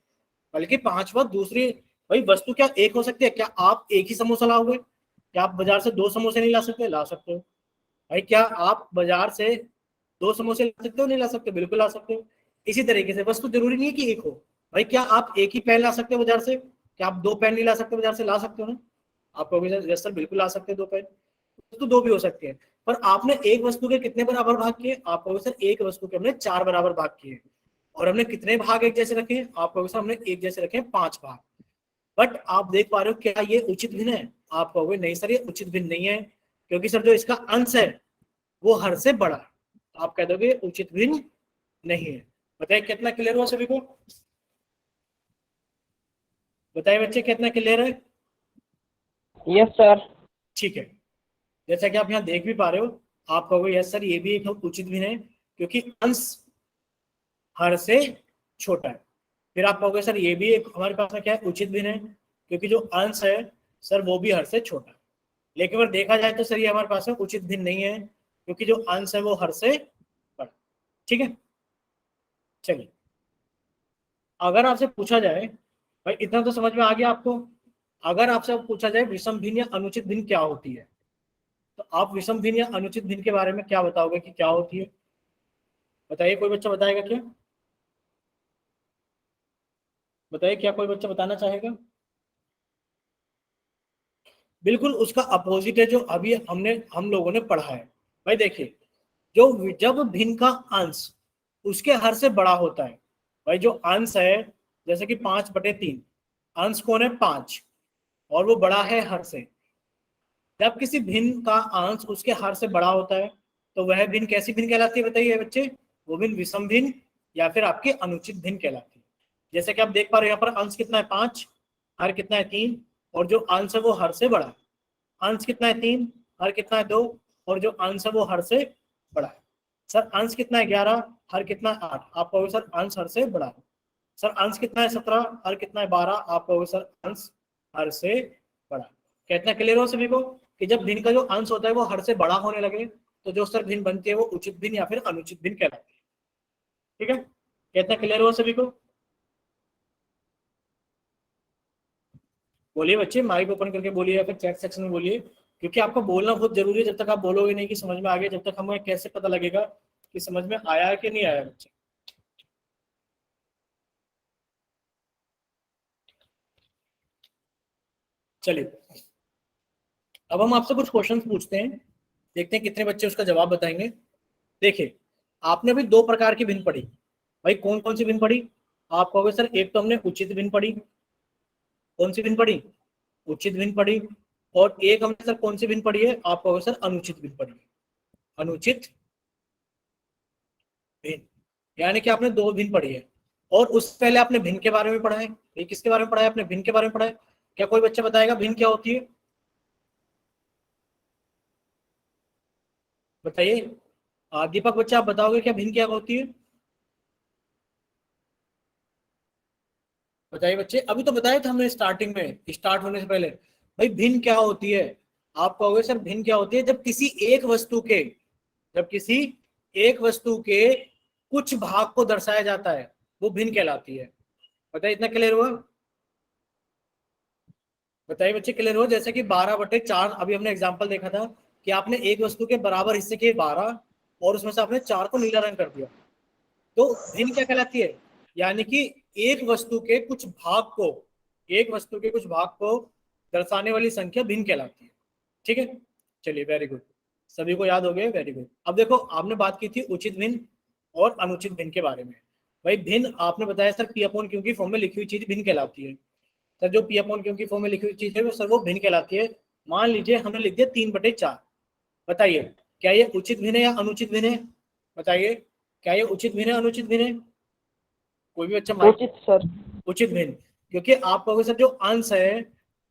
बल्कि 5वां दूसरी भाई वस्तु क्या एक हो सकती है? क्या आप एक ही समोसा लाओगे? क्या आप बाजार से 2 समोसे नहीं ला सकते? ला सकते हो। भाई क्या आप बाजार से 2 समोसे ला सकते हो? नहीं ला सकते? बिल्कुल ला सकते हो। इसी तरीके से वस्तु जरूरी नहीं है कि एक हो। भाई क्या आप एक ही पेन ला सकते हो बाजार से? क्या आप 2 पेन नहीं ला सकते बाजार से? ला सकते हो ना? आप कहोगे सर बिल्कुल ला सकते हैं 2 पेन। तो 2 भी हो सकती है। पर आपने एक वस्तु के कितने बराबर भाग किए? आप कहोगे सर एक वस्तु के हमने 4 बराबर भाग किए। और हमने कितने भाग एक जैसे रखे? आप कहोगे सर हमने एक जैसे रखे 5 भाग। बट आप देख पा रहे हो क्या ये उचित भिन्न है? आप कहोगे नहीं सर ये उचित भिन्न नहीं है, क्योंकि सर जो इसका अंश है वो हर से बड़ा है। आप कह दोगे उचित भिन्न नहीं है। बताइए कितना क्लियर हुआ सभी को? बताइए बच्चे कितना क्लियर है? Yes sir. ठीक है, जैसा कि आप यहाँ देख भी पा रहे हो, आप कहोगे यस सर ये भी एक उचित भिन्न है, क्योंकि अंश हर से छोटा है। फिर आप कहोगे सर ये भी एक हमारे पास में क्या है? उचित भिन्न है, क्योंकि जो अंश है सर वो भी हर से छोटा है। लेकिन अगर देखा जाए तो सर ये हमारे पास में उचित भिन्न नहीं है, क्योंकि जो अंश है वो हर से बड़ा। ठीक है, चलिए अगर आपसे पूछा जाए, भाई इतना तो समझ में आ गया आपको, अगर आपसे पूछा जाए विषम भिन्न या अनुचित भिन्न क्या होती है, तो आप विषम भिन्न या अनुचित भिन्न के बारे में क्या बताओगे कि क्या होती है? बताइए, कोई बच्चा बताएगा क्या? बताइए, क्या कोई बच्चा बताना चाहेगा? बिल्कुल उसका अपोजिट है जो अभी हम लोगों ने पढ़ा है। भाई देखिए, जो जब भिन्न का अंश उसके हर से बड़ा होता है, भाई जो अंश है जैसे कि 5/3, अंश कौन है? 5, और वो बड़ा है हर से। जब किसी भिन्न का अंश उसके हर से बड़ा होता है तो वह भिन्न कैसी भिन्न कहलाती है? बताइए बच्चे, वो भिन्न विषम भिन्न या फिर आपकी अनुचित भिन्न कहलाती है। जैसे कि आप देख पा रहे हो यहाँ पर अंश कितना है? 5, हर कितना है? 3, और जो अंश है वो हर से बड़ा है। अंश कितना है? 3, हर कितना है? 2, और जो अंश है वो हर से बड़ा है। सर अंश कितना है? 11, हर कितना है? 8। आप कहोगे सर अंश हर से बड़ा है। सर अंश कितना है? 17, हर कितना है? 12। आप कहोगे सर अंश हर से बड़ा है। कितना क्लियर हो सभी को कि जब भिन्न का जो अंश होता है वो हर से बड़ा होने लगे तो जो सर भिन्न बनती है वो उचित भिन्न या फिर अनुचित भिन्न कहलाती है। ठीक है, कितना क्लियर हुआ सभी को? बोलिए बच्चे, माइक ओपन करके बोलिए या फिर चैट सेक्शन में बोलिए, क्योंकि आपको बोलना बहुत जरूरी है। जब तक आप बोलोगे नहीं कि समझ में आ गया, जब तक हमें कैसे पता लगेगा कि समझ में आया है कि नहीं आया बच्चे? चलिए अब हम आपसे कुछ क्वेश्चन पूछते हैं, देखते हैं कितने बच्चे उसका जवाब बताएंगे। देखिए, आपने भी 2 प्रकार की भिन्न पढ़ी। भाई कौन कौन सी भिन्न पढ़ी? आप कहोगे सर एक तो हमने उचित भिन्न पढ़ी। कौन सी भिन्न पढ़ी? उचित भिन्न पढ़ी। और एक हमने सर कौन सी भिन्न पढ़ी है? आप कहोगे सर अनुचित भिन्न पढ़ी है। अनुचित भिन्न, यानी कि आपने 2 भिन्न पढ़ी है। और उससे पहले आपने भिन्न के बारे में पढ़ा है। ये किसके बारे में पढ़ा है? आपने भिन्न के बारे में पढ़ा है। क्या कोई बच्चा बताएगा भिन्न क्या होती है? बताइए, दीपक बच्चा आप बताओगे क्या भिन्न क्या होती है? बताइए बच्चे, अभी तो बताया था हमने स्टार्टिंग में, स्टार्ट होने से पहले, भाई भिन्न क्या होती है। आप कहोगे सर भिन्न क्या होती है, जब किसी एक वस्तु के, जब किसी एक वस्तु के कुछ भाग को दर्शाया जाता है वो भिन्न कहलाती है। बताइए इतना क्लियर हुआ। बताइए बच्चे क्लियर हो। जैसे कि 12/4, अभी हमने एग्जांपल देखा था कि आपने एक वस्तु के बराबर हिस्से के 12 और उसमें से आपने 4 को नीला रंग कर दिया, तो भिन्न क्या कहलाती है, यानी कि एक वस्तु के कुछ भाग को, एक वस्तु के कुछ भाग को दर्शाने वाली संख्या भिन्न कहलाती है। ठीक है, चलिए वेरी गुड, सभी को याद हो गया, वेरी गुड। अब देखो आपने बात की थी उचित भिन्न और अनुचित भिन्न के बारे में। भाई भिन्न आपने बताया सर पी अपॉन क्यू की फॉर्म में लिखी हुई चीज भिन्न कहलाती है। सर जो पी अपॉन क्यू की फॉर्म में लिखी हुई चीज है वो सर वो भिन्न कहलाती है। मान लीजिए हमने लिख दिया 3/4, बताइए क्या ये उचित भिन्न है या अनुचित भिन्न है। बताइए क्या ये उचित भिन्न है अनुचित भिन्न है। कोई भी बच्चा माइक। उचित सर। उचित भिन्न, क्योंकि आप कहोगे सर जो अंश है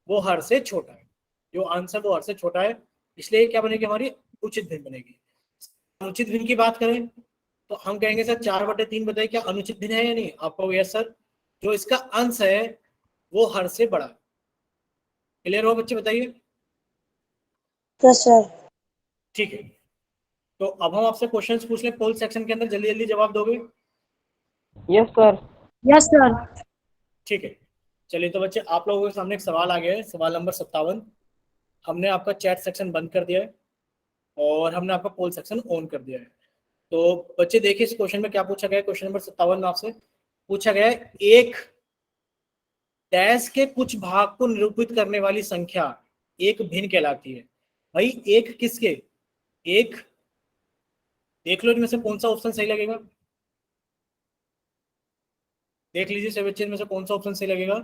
वो हर से छोटा है, जो अंश है वो हर से छोटा है, इसलिए क्या बनेगी हमारी उचित भिन्न बनेगी। अनुचित भिन्न की बात करें तो हम कहेंगे सर 4/3 बताइए क्या अनुचित भिन्न है या नहीं। आप कहोगे यस सर, जो इसका अंश है वो हर से बड़ा है। क्लियर हो बच्चे, बताइए। Yes sir. ठीक है, तो अब हम आपसे क्वेश्चंस पूछ लें पोल सेक्शन के अंदर, जल्दी जल्दी जवाब दोगे। Yes sir. Yes sir. ठीक है, चलिए तो बच्चे आप लोगों के सामने एक सवाल आ गया है, सवाल नंबर 57। हमने आपका चैट सेक्शन बंद कर दिया है और हमने आपका पोल सेक्शन ऑन कर दिया है। तो बच्चे देखिए इस क्वेश्चन में क्या पूछा गया है। क्वेश्चन नंबर 57 में आपसे पूछा गया है एक डैश के कुछ भाग को निरूपित करने वाली संख्या एक भिन्न कहलाती है। भाई एक किसके, एक, देख लो इनमें से कौन सा ऑप्शन सही लगेगा, देख लीजिए सभी बच्चे इनमें से कौन सा ऑप्शन सही लगेगा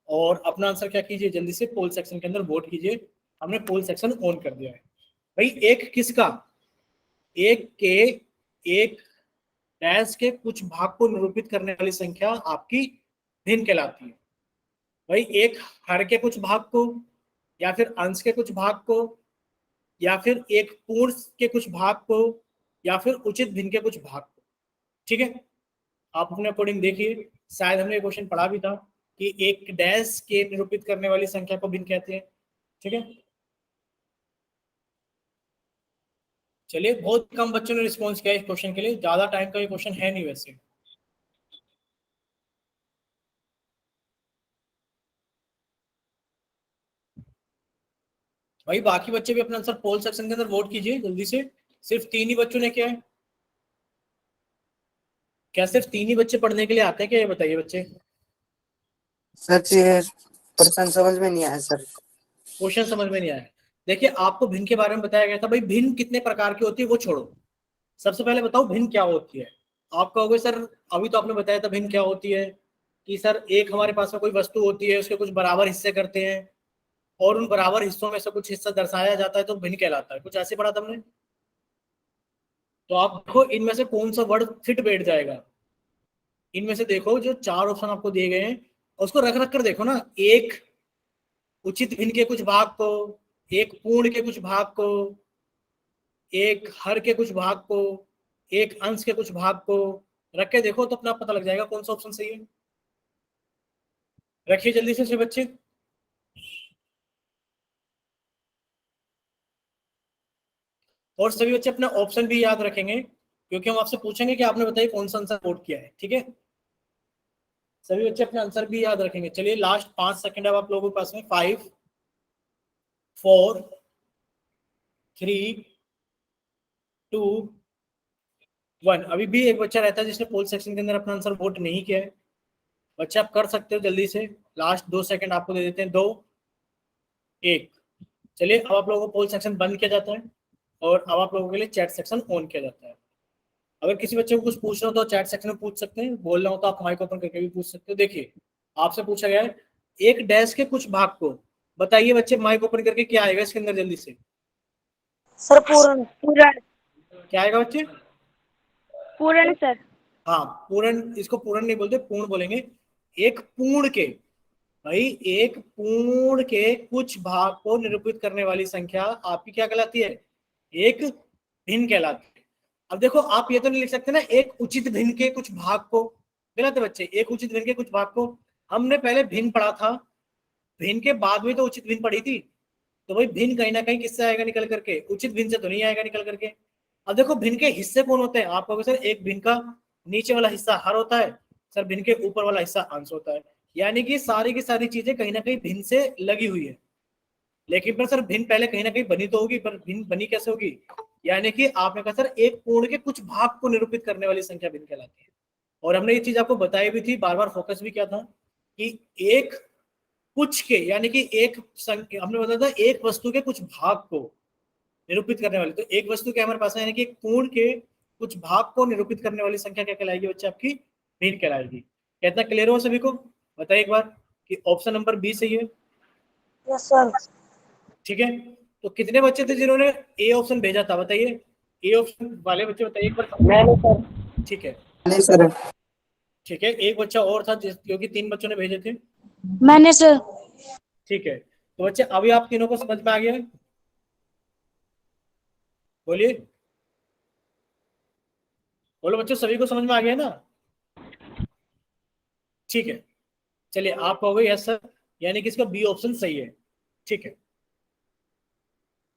और अपना आंसर क्या कीजिए, जल्दी से पोल सेक्शन के अंदर वोट कीजिए। हमने पोल सेक्शन ऑन कर दिया है। भाई एक किसका, एक के, एक डैश के कुछ भाग को निरूपित करने वाली संख्या आपकी भिन्न कहलाती है। भाई एक हर के कुछ भाग को, या फिर अंश के कुछ भाग को, या फिर एक पूर्ण के कुछ भाग को, या फिर उचित भिन्न के कुछ भाग को। ठीक है, आप अपने अकॉर्डिंग देखिए, शायद हमने क्वेश्चन पढ़ा भी था कि एक डैश के निरूपित करने वाली संख्या को भिन्न कहते हैं। ठीक है, चलिए बहुत कम बच्चों ने रिस्पॉन्स किया इस क्वेश्चन के लिए, ज्यादा टाइम का ये क्वेश्चन है नहीं वैसे। भाई बाकी बच्चे भी अपना आंसर पोल सेक्शन के अंदर वोट कीजिए जल्दी से। सिर्फ 3 ही बच्चों ने किया है क्या, सिर्फ 3 ही बच्चे पढ़ने के लिए आते हैं क्या, ये बताइए बच्चे। सर ये प्रश्न समझ में नहीं आया सर। क्वेश्चन समझ में नहीं आया। देखिए आपको भिन्न के बारे में बताया गया था, भाई भिन्न कितने प्रकार की होती है वो छोड़ो, सबसे पहले बताओ भिन्न क्या होती है। आप कहोगे सर अभी तो आपने बताया था भिन्न क्या होती है, कि सर एक हमारे पास में कोई वस्तु होती है, उसके कुछ बराबर हिस्से करते हैं और उन बराबर हिस्सों में से कुछ हिस्सा दर्शाया जाता है तो भिन्न कहलाता है, कुछ ऐसे पढ़ा था हमने। तो आप देखो इनमें से कौन सा वर्ड फिट बैठ जाएगा। इनमें से देखो जो 4 ऑप्शन आपको दिए गए हैं उसको रख रख कर देखो ना, एक उचित भिन्न के कुछ भाग को, एक पूर्ण के कुछ भाग को, एक हर के कुछ भाग को, एक अंश के कुछ भाग को, रख के देखो तो अपना पता लग जाएगा कौन सा ऑप्शन सही है। रखिए जल्दी से बच्चे। और सभी बच्चे अपना ऑप्शन भी याद रखेंगे क्योंकि हम आपसे पूछेंगे कि आपने बताइए कौन सा आंसर वोट किया है। ठीक है, सभी बच्चे अपना आंसर भी याद रखेंगे। चलिए लास्ट 5 सेकंड अब आप लोगों के पास में, 5 4 3 2 1। अभी भी एक बच्चा रहता है जिसने पोल सेक्शन के अंदर अपना आंसर वोट नहीं किया है। बच्चे आप कर सकते हो जल्दी से, लास्ट 2 सेकंड आपको दे देते हैं, 2 1। चलिए अब आप लोगों को पोल सेक्शन बंद किया जाता है और अब आप लोगों के लिए चैट सेक्शन ऑन किया जाता है। अगर किसी बच्चे को कुछ पूछना हो तो चैट सेक्शन में पूछ सकते हैं, बोलना हो तो आप माइक ओपन करके भी पूछ सकते हो। देखिए आपसे पूछा गया है एक डैश के कुछ भाग को, बताइए बच्चे माइक ओपन करके क्या आएगा इसके अंदर जल्दी से। सर पूर्ण। पूर्ण। क्या आएगा बच्चे, पूर्ण सर। हाँ पूर्ण, इसको पूर्ण नहीं बोलते पूर्ण बोलेंगे। एक पूर्ण के, भाई एक पूर्ण के कुछ भाग को निरूपित करने वाली संख्या आपकी क्या कहलाती है, एक भिन्न कहलाती है। अब देखो आप ये तो नहीं लिख सकते ना एक उचित भिन्न के कुछ भाग को, गलत है बच्चे, एक उचित भिन्न के कुछ भाग को। हमने पहले भिन्न पढ़ा था, भिन्न के बाद में तो उचित भिन्न पढ़ी थी, तो भाई भिन्न कहीं ना कहीं किससे आएगा निकल करके, उचित भिन्न से तो नहीं आएगा निकल करके। अब देखो भिन्न के हिस्से कौन होते हैं, आप कहोगे सर एक भिन्न का नीचे वाला हिस्सा हर होता है, सर भिन्न के ऊपर वाला हिस्सा अंश होता है, यानी कि सारी की सारी चीजें कहीं ना कहीं भिन्न से लगी हुई है। लेकिन पर सर भिन्न पहले कहीं ना कहीं बनी तो होगी, पर भिन्न बनी कैसे होगी, यानी कि आपने कहा सर एक पूर्ण के कुछ भाग को निरूपित करने वाली संख्या भिन्न कहलाती है। और हमने ये चीज आपको बताई भी थी, बार बार फोकस भी किया था कि एक कुछ के यानी कि हमने बताया था एक वस्तु के कुछ भाग को निरूपित करने वाली, तो एक वस्तु के हमारे पास है यानी कि एक पूर्ण के कुछ भाग को निरूपित करने वाली संख्या क्या कहलाएगी बच्चे, आपकी भिन्न कहलाएगी। कितना क्लियर हो सभी को, बताइए एक बार कि ऑप्शन नंबर बी सही है। Yes sir. ठीक है, तो कितने बच्चे थे जिन्होंने ए ऑप्शन भेजा था, बताइए ए ऑप्शन वाले बच्चे बताइए एक बार। मैंने सर। ठीक है, नहीं सर। ठीक है, एक बच्चा और था क्योंकि 3 बच्चों ने भेजे थे। मैंने सर। ठीक है, तो बच्चे अभी आप तीनों को समझ में आ गया है, बोलिए, बोलो बच्चों सभी को समझ में आ गया है ना। ठीक है, चलिए आप कहोगे यस सर, यानी कि इसका बी ऑप्शन सही है। ठीक है,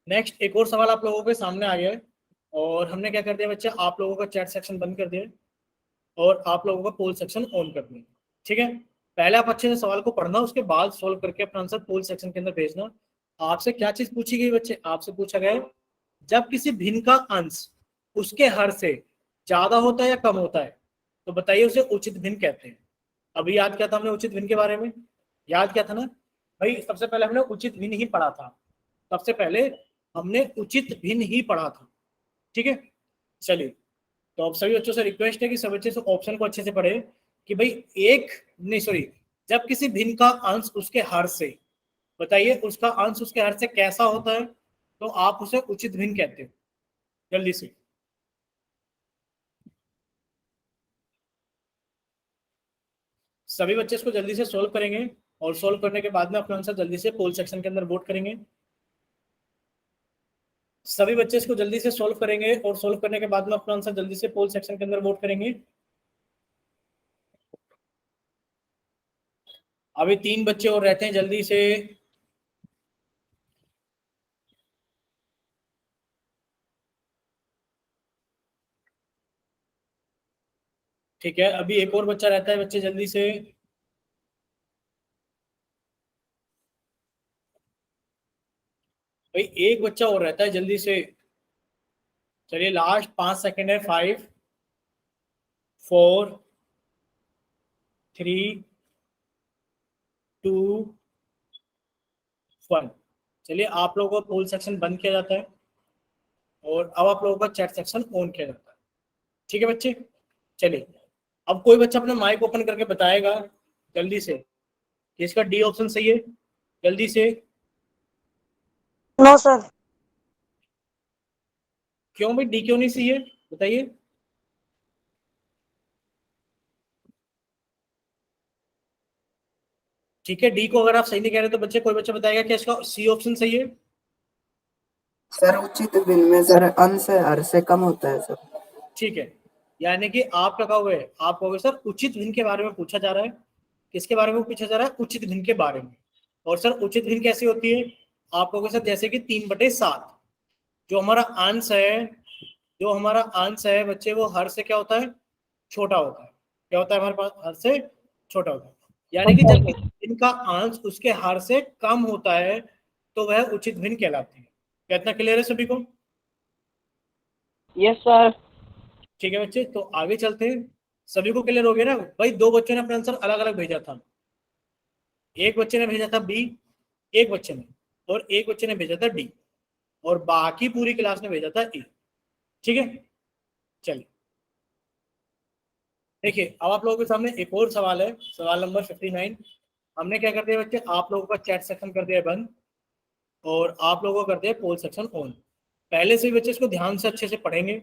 नेक्स्ट एक और सवाल आप लोगों के सामने आ गया है, और हमने क्या कर दिया बच्चे, आप लोगों का चैट सेक्शन बंद कर दिया और आप लोगों का पोल सेक्शन ऑन कर दिया। ठीक है, पहले आप अच्छे से सवाल को पढ़ना, उसके बाद सॉल्व करके अपना आंसर पोल सेक्शन के अंदर भेजना। आपसे क्या चीज पूछी गई बच्चे, आपसे पूछा गया जब किसी भिन्न का अंश उसके हर से ज्यादा होता है या कम होता है तो बताइए उसे उचित भिन्न कहते हैं। अभी याद किया था हमने उचित भिन्न के बारे में, याद किया था ना भाई, सबसे पहले हमने उचित भिन्न ही पढ़ा था, सबसे पहले हमने उचित भिन्न ही पढ़ा था। ठीक है, चलिए, तो अब सभी बच्चों से रिक्वेस्ट है कि सब बच्चे ऑप्शन को अच्छे से पढ़े कि भाई जब किसी भिन्न का अंश उसके हर से, बताइए उसका अंश उसके हर से कैसा होता है तो आप उसे उचित भिन्न कहते हो। जल्दी से सभी बच्चे इसको जल्दी से सोल्व करेंगे, और सोल्व करने के बाद में अपना आंसर जल्दी से पोल सेक्शन के अंदर वोट करेंगे। सभी बच्चे इसको जल्दी से सोल्व करेंगे और सोल्व करने के बाद में अपना आंसर जल्दी से पोल सेक्शन के अंदर वोट करेंगे। अभी 3 बच्चे और रहते हैं, जल्दी से। ठीक है, अभी एक और बच्चा रहता है, बच्चे जल्दी से। भाई एक बच्चा और रहता है, जल्दी से। चलिए लास्ट 5 सेकंड है, 5 4 3 2 1। चलिए आप लोगों का पोल सेक्शन बंद किया जाता है और अब आप लोगों का चैट सेक्शन ऑन किया जाता है। ठीक है बच्चे, चलिए अब कोई बच्चा अपना माइक ओपन करके बताएगा जल्दी से कि इसका डी ऑप्शन सही है, जल्दी से। No sir. क्यों भाई, डी क्यों नहीं सही है, बताइए। ठीक है, डी को अगर आप सही नहीं कह रहे तो बच्चे कोई बच्चा बताएगा कि इसका सी ऑप्शन सही है। सर उचित भिन्न में सर अंश हर से कम होता है सर। ठीक है, यानी कि आप क्या कहोगे, आप कहोगे सर उचित भिन्न के बारे में पूछा जा रहा है, किसके बारे में पूछा जा रहा है, उचित भिन्न के बारे में। और सर उचित भिन्न कैसी होती है, आप कहोगे सर जैसे कि 3/7 जो हमारा अंश है, जो हमारा अंश है बच्चे वो हर से क्या होता है, छोटा होता है। क्या होता है हमारे पास, हर से छोटा होता है, यानी कि जब इनका अंश उसके हर से कम होता है तो वह उचित भिन्न कहलाती है। क्या इतना क्लियर है सभी को? Yes sir. ठीक है बच्चे, तो आगे चलते हैं। सभी को क्लियर हो गया ना भाई? 2 बच्चों ने अपना आंसर अलग अलग भेजा था, एक बच्चे ने भेजा था बी, एक बच्चे ने, और एक बच्चे ने भेजा था डी, और बाकी पूरी क्लास ने भेजा था ए। ठीक है, चलिए देखिए अब आप लोगों के सामने एक और सवाल है, सवाल नंबर 59। हमने क्या कर दिया बच्चे, आप लोगों का चैट सेक्शन कर दिया बंद और आप लोगों को कर दिया पोल सेक्शन ऑन। पहले से ही बच्चे इसको ध्यान से अच्छे से पढ़ेंगे,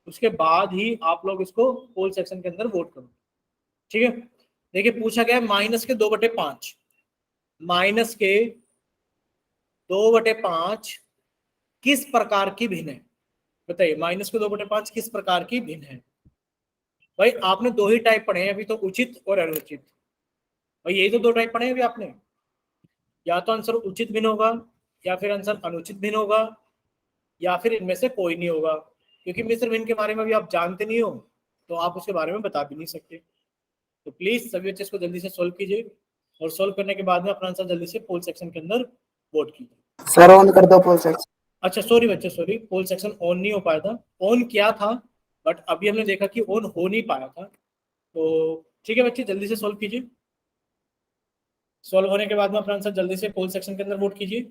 उसके बाद ही आप लोग इसको पोल सेक्शन के अंदर वोट करो। ठीक है, देखिए पूछा गया माइनस के 2/5, माइनस के 2/5 किस प्रकार की भिन्न है, बताइए माइनस के 2/5 किस प्रकार की भिन्न है। भाई आपने 2 ही टाइप पढ़े हैं अभी तो, उचित और अनुचित। और यही तो दो टाइप पढ़े हैं अभी आपने, या तो आंसर उचित भिन्न होगा, या फिर आंसर अनुचित भिन्न होगा, या फिर इनमें से कोई नहीं होगा। क्योंकि मिश्र भिन्न के बारे में भी आप जानते नहीं हो, तो आप उसके बारे में बता भी नहीं सकते। तो प्लीज सभी बच्चे इसको जल्दी से सोल्व कीजिए, और सोल्व करने के बाद में अपना आंसर जल्दी से पोल सेक्शन के अंदर वोट कीजिए। सर ऑन कर दो पोल सेक्शन। अच्छा सॉरी बच्चे, सॉरी, पोल सेक्शन ऑन नहीं हो पाया था, ऑन किया था बट अभी हमने देखा कि ऑन हो नहीं पाया था। तो ठीक है बच्चे, जल्दी से सोल्व कीजिए। सोल्व होने के बाद में अपना आंसर जल्दी से पोल सेक्शन के अंदर वोट कीजिए।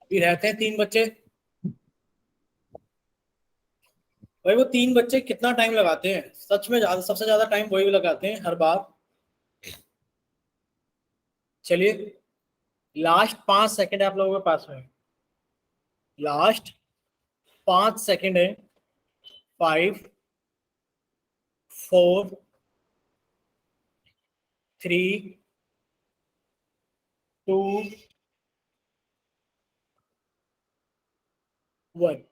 अभी रहते हैं 3 बच्चे। भाई वो 3 बच्चे कितना टाइम लगाते हैं, सच में ज्यादा, सबसे ज्यादा टाइम वही लगाते हैं हर बार। चलिए, लास्ट 5 सेकंड आप लोगों के पास में, लास्ट 5 सेकंड है। 5 4 3 2 1।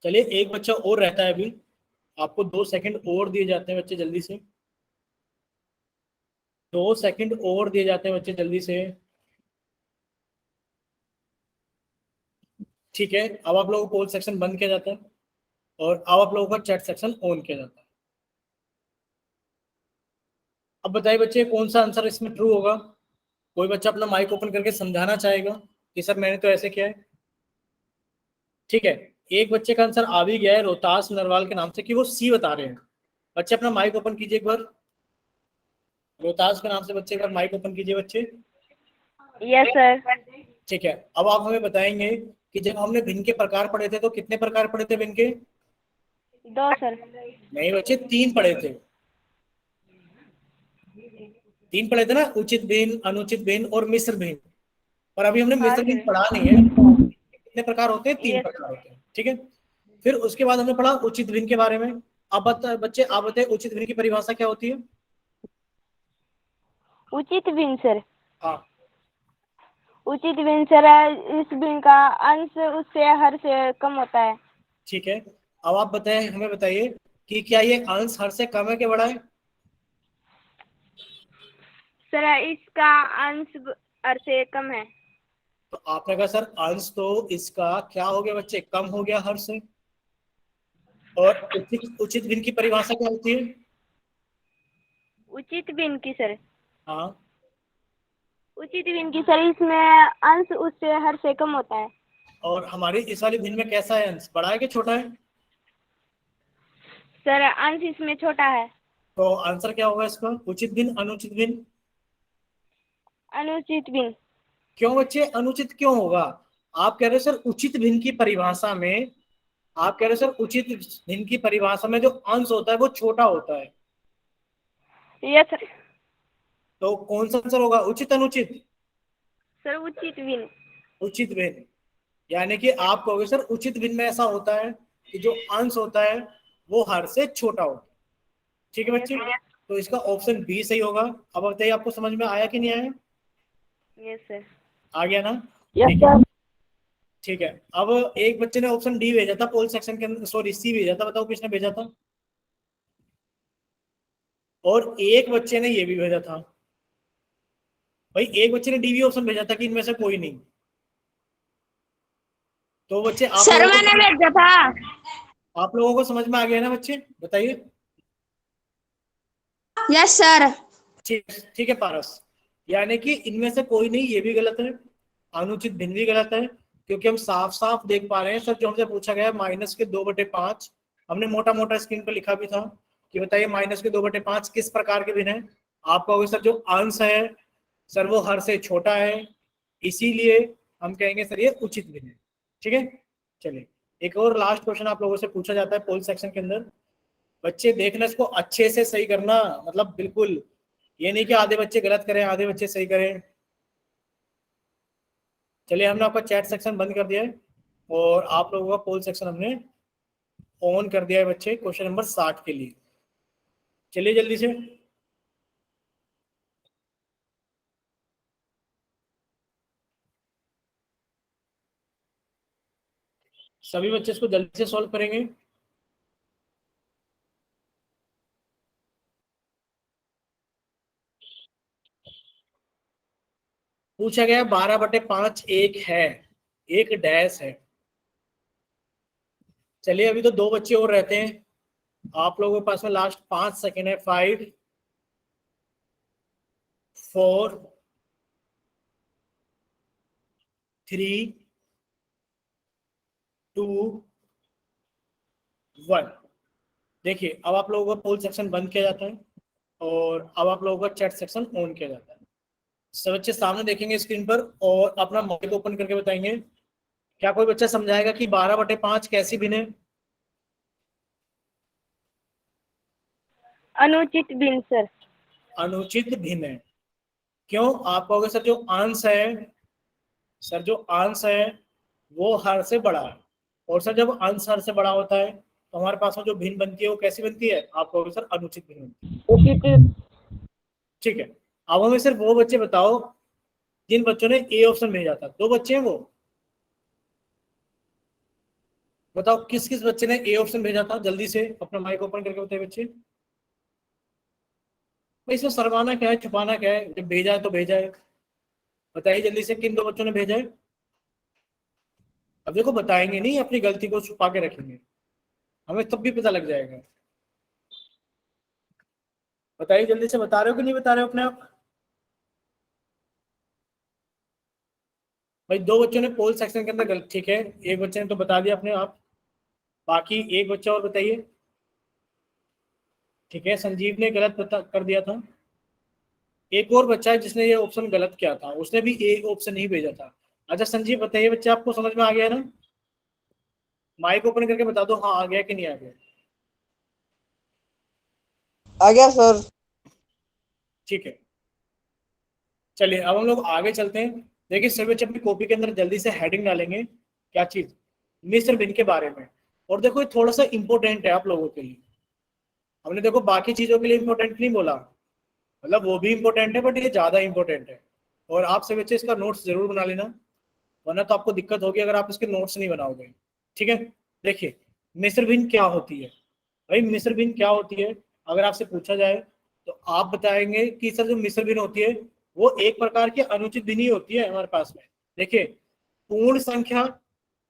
चलिए, एक बच्चा और रहता है अभी, आपको 2 सेकंड और दिए जाते हैं बच्चे, जल्दी से 2 सेकंड और दिए जाते हैं बच्चे, जल्दी से। ठीक है, अब आप लोगों को पोल सेक्शन बंद किया जाता है, और अब आप लोगों का चैट सेक्शन ऑन किया जाता है। अब बताइए बच्चे, कौन सा आंसर इसमें ट्रू होगा? कोई बच्चा अपना माइक ओपन करके समझाना चाहेगा कि सर मैंने तो ऐसे किया है। ठीक है, एक बच्चे का आंसर आ भी गया है रोहतास नरवाल के नाम से, कि वो सी बता रहे हैं। बच्चे अपना माइक ओपन कीजिए एक बार, रोहतास के नाम से बच्चे एक बार माइक ओपन कीजिए बच्चे। Yes sir. ठीक है, अब आप हमें बताएंगे कि जब हमने भिन्न के प्रकार पढ़े थे तो कितने प्रकार पढ़े थे भिन्न के? 2 सर। नहीं बच्चे, 3 पढ़े थे। 3 पढ़े थे ना, उचित भिन्न, अनुचित भिन्न और मिश्र भिन्न। पर अभी हमने हाँ मिश्र भिन्न सर। पढ़ा नहीं है। कितने प्रकार होते हैं? 3 यस। प्रकार होते हैं। ठीक है, फिर उसके बाद हमने पढ़ा उचित भिन्न के बारे में। अब बच्चे आप बताइए, उचित भिन्न की परिभाषा क्या होती है? उचित भिन्न सर। हाँ, उचित भिन्न सर, इस भिन्न का अंश उससे हर से कम होता है। ठीक है। अब आप बताएं, हमें बताइए कि क्या ये अंश हर से कम है कि बड़ा है? सर इसका अंश हर से कम है। तो आपने कहा सर अंश तो इसका क्या हो गया बच्चे, कम हो गया हर से। और उचित उचित भिन्न की परिभाषा क्या होती है? उचित भिन्न की सर, हाँ, उचित भिन्न की सर, इसमें अंश उससे हर से कम होता है। और हमारी इस वाली भिन्न में कैसा है अंश, बड़ा है कि छोटा है? सर अंश इसमें छोटा है। तो आंसर क्या होगा इसका, उचित भिन्न अनुचित भिन्न? अनुचित भिन्न। क्यों बच्चे अनुचित क्यों होगा? आप कह रहे हो सर उचित भिन्न की परिभाषा में, आप कह रहे हो सर उचित भिन्न की परिभाषा में जो अंश होता है वो छोटा होता है। Yes sir. तो कौन सा आंसर होगा, उचित अनुचित? सर उचित भिन्न। उचित भिन्न, यानी कि आप कहोगे सर उचित भिन्न में ऐसा होता है कि जो अंश होता है वो हर से छोटा होता है। ठीक है यस बच्चे, सर। तो इसका ऑप्शन बी सही होगा। अब बताइए आपको समझ में आया कि नहीं आया? Yes sir. आ गया ना? यस ठीक है, सर। ठीक है। अब एक बच्चे ने ऑप्शन डी भेजा था पोल सेक्शन के अंदर, सॉरी सी भेजा था, बताओ किसने भेजा था? और एक बच्चे ने ये भी भेजा था। भाई एक बच्चे ने डी भी ऑप्शन भेजा था कि इनमें से कोई नहीं। तो बच्चे सर मैंने भेजा था। आप लोगों को समझ में आ गया ना बच्चे, बताइए। Yes sir. ठीक, ठीक है पारस, यानी कि इनमें से कोई नहीं, ये भी गलत है, अनुचित भिन्न भी गलत है। क्योंकि हम साफ साफ देख पा रहे हैं सर, जो हमसे पूछा गया -2/5, हमने मोटा मोटा स्क्रीन पर लिखा भी था कि बताइए -2/5 किस प्रकार के भिन्न है। आप कहोगे सर जो अंश है सर वो हर से छोटा है, इसीलिए हम कहेंगे सर ये उचित भिन्न है। ठीक है, चलिए एक और लास्ट क्वेश्चन आप लोगों से पूछा जाता है पोल सेक्शन के अंदर। बच्चे देखना, इसको अच्छे से सही करना, मतलब बिल्कुल ये नहीं कि आधे बच्चे गलत करें आधे बच्चे सही करें। चलिए, हमने आपका चैट सेक्शन बंद कर दिया है, और आप लोगों का पोल सेक्शन हमने ऑन कर दिया है बच्चे, क्वेश्चन नंबर 60 के लिए। चलिए जल्दी से। सभी बच्चे इसको जल्दी से सॉल्व करेंगे। पूछा गया 12/5 एक है, एक डैश है। चलिए अभी तो 2 बच्चे और रहते हैं, आप लोगों के पास में लास्ट 5 सेकेंड है। 5 4 3 2 1। देखिए अब आप लोगों का पोल सेक्शन बंद किया जाता है और अब आप लोगों का चैट सेक्शन ऑन किया जाता है। सब बच्चे सामने देखेंगे स्क्रीन पर और अपना माइक ओपन करके बताएंगे। क्या कोई बच्चा समझाएगा कि 12/5 कैसी भिन्न है? अनुचित भिन्न सर। अनुचित भिन्न है। क्यों? आप कहोगे सर जो अंश है, सर जो अंश है वो हर से बड़ा है, और सर जब अंश हर से बड़ा होता है तो हमारे पास में जो भिन्न बनती है वो कैसी बनती है? आप कहोगे सर अनुचित भिन्न बनती है। उचित। ठीक है, अब हमें सिर्फ वो बच्चे बताओ जिन बच्चों ने ए ऑप्शन भेजा था। 2 बच्चे हैं वो, बताओ किस किस बच्चे ने ए ऑप्शन भेजा था? जल्दी से अपना माइक ओपन करके बताइए बच्चे। भाई इसमें शर्माना क्या है, छुपाना क्या है? जब भेजा है तो भेजा है, बताइए जल्दी से किन 2 बच्चों ने भेजा है। अब देखो बताएंगे नहीं, अपनी गलती को छुपा के रखेंगे, हमें तब भी पता लग जाएगा। बताइए जल्दी से, बता रहे हो कि नहीं बता रहे हो अपने आप? भाई 2 बच्चों ने पोल सेक्शन के अंदर गलत, ठीक है, एक बच्चे ने तो बता दिया अपने आप, बाकी एक बच्चा और बताइए। ठीक है, संजीव ने गलत बता कर दिया था। एक और बच्चा है जिसने ये ऑप्शन गलत किया था, उसने भी ए ऑप्शन ही भेजा था। अच्छा संजीव बताइए, बच्चे आपको समझ में आ गया ना? माइक ओपन करके बता दो हाँ आ गया कि नहीं आ गया। आ गया सर। ठीक है, चलिए अब हम लोग आगे चलते हैं। देखिए सभी बच्चे अपनी कॉपी के अंदर जल्दी से हेडिंग डालेंगे, क्या चीज? मिस्र भिन्न के बारे में। और देखो ये थोड़ा सा इंपॉर्टेंट है आप लोगों के लिए। हमने देखो बाकी चीजों के लिए इंपॉर्टेंट नहीं बोला, मतलब वो भी इंपॉर्टेंट है बट ये ज्यादा इंपॉर्टेंट है। और आप सभी बच्चे इसका नोट्स जरूर बना लेना, वरना तो आपको दिक्कत होगी अगर आप इसके नोट्स नहीं बनाओगे। ठीक है, देखिए मिस्र भिन्न क्या होती है। भाई मिस्र भिन्न क्या होती है अगर आपसे पूछा जाए तो आप बताएंगे कि सर जो मिस्र भिन्न होती है वो एक प्रकार की अनुचित भिन्न ही होती है हमारे पास में। देखिए पूर्ण संख्या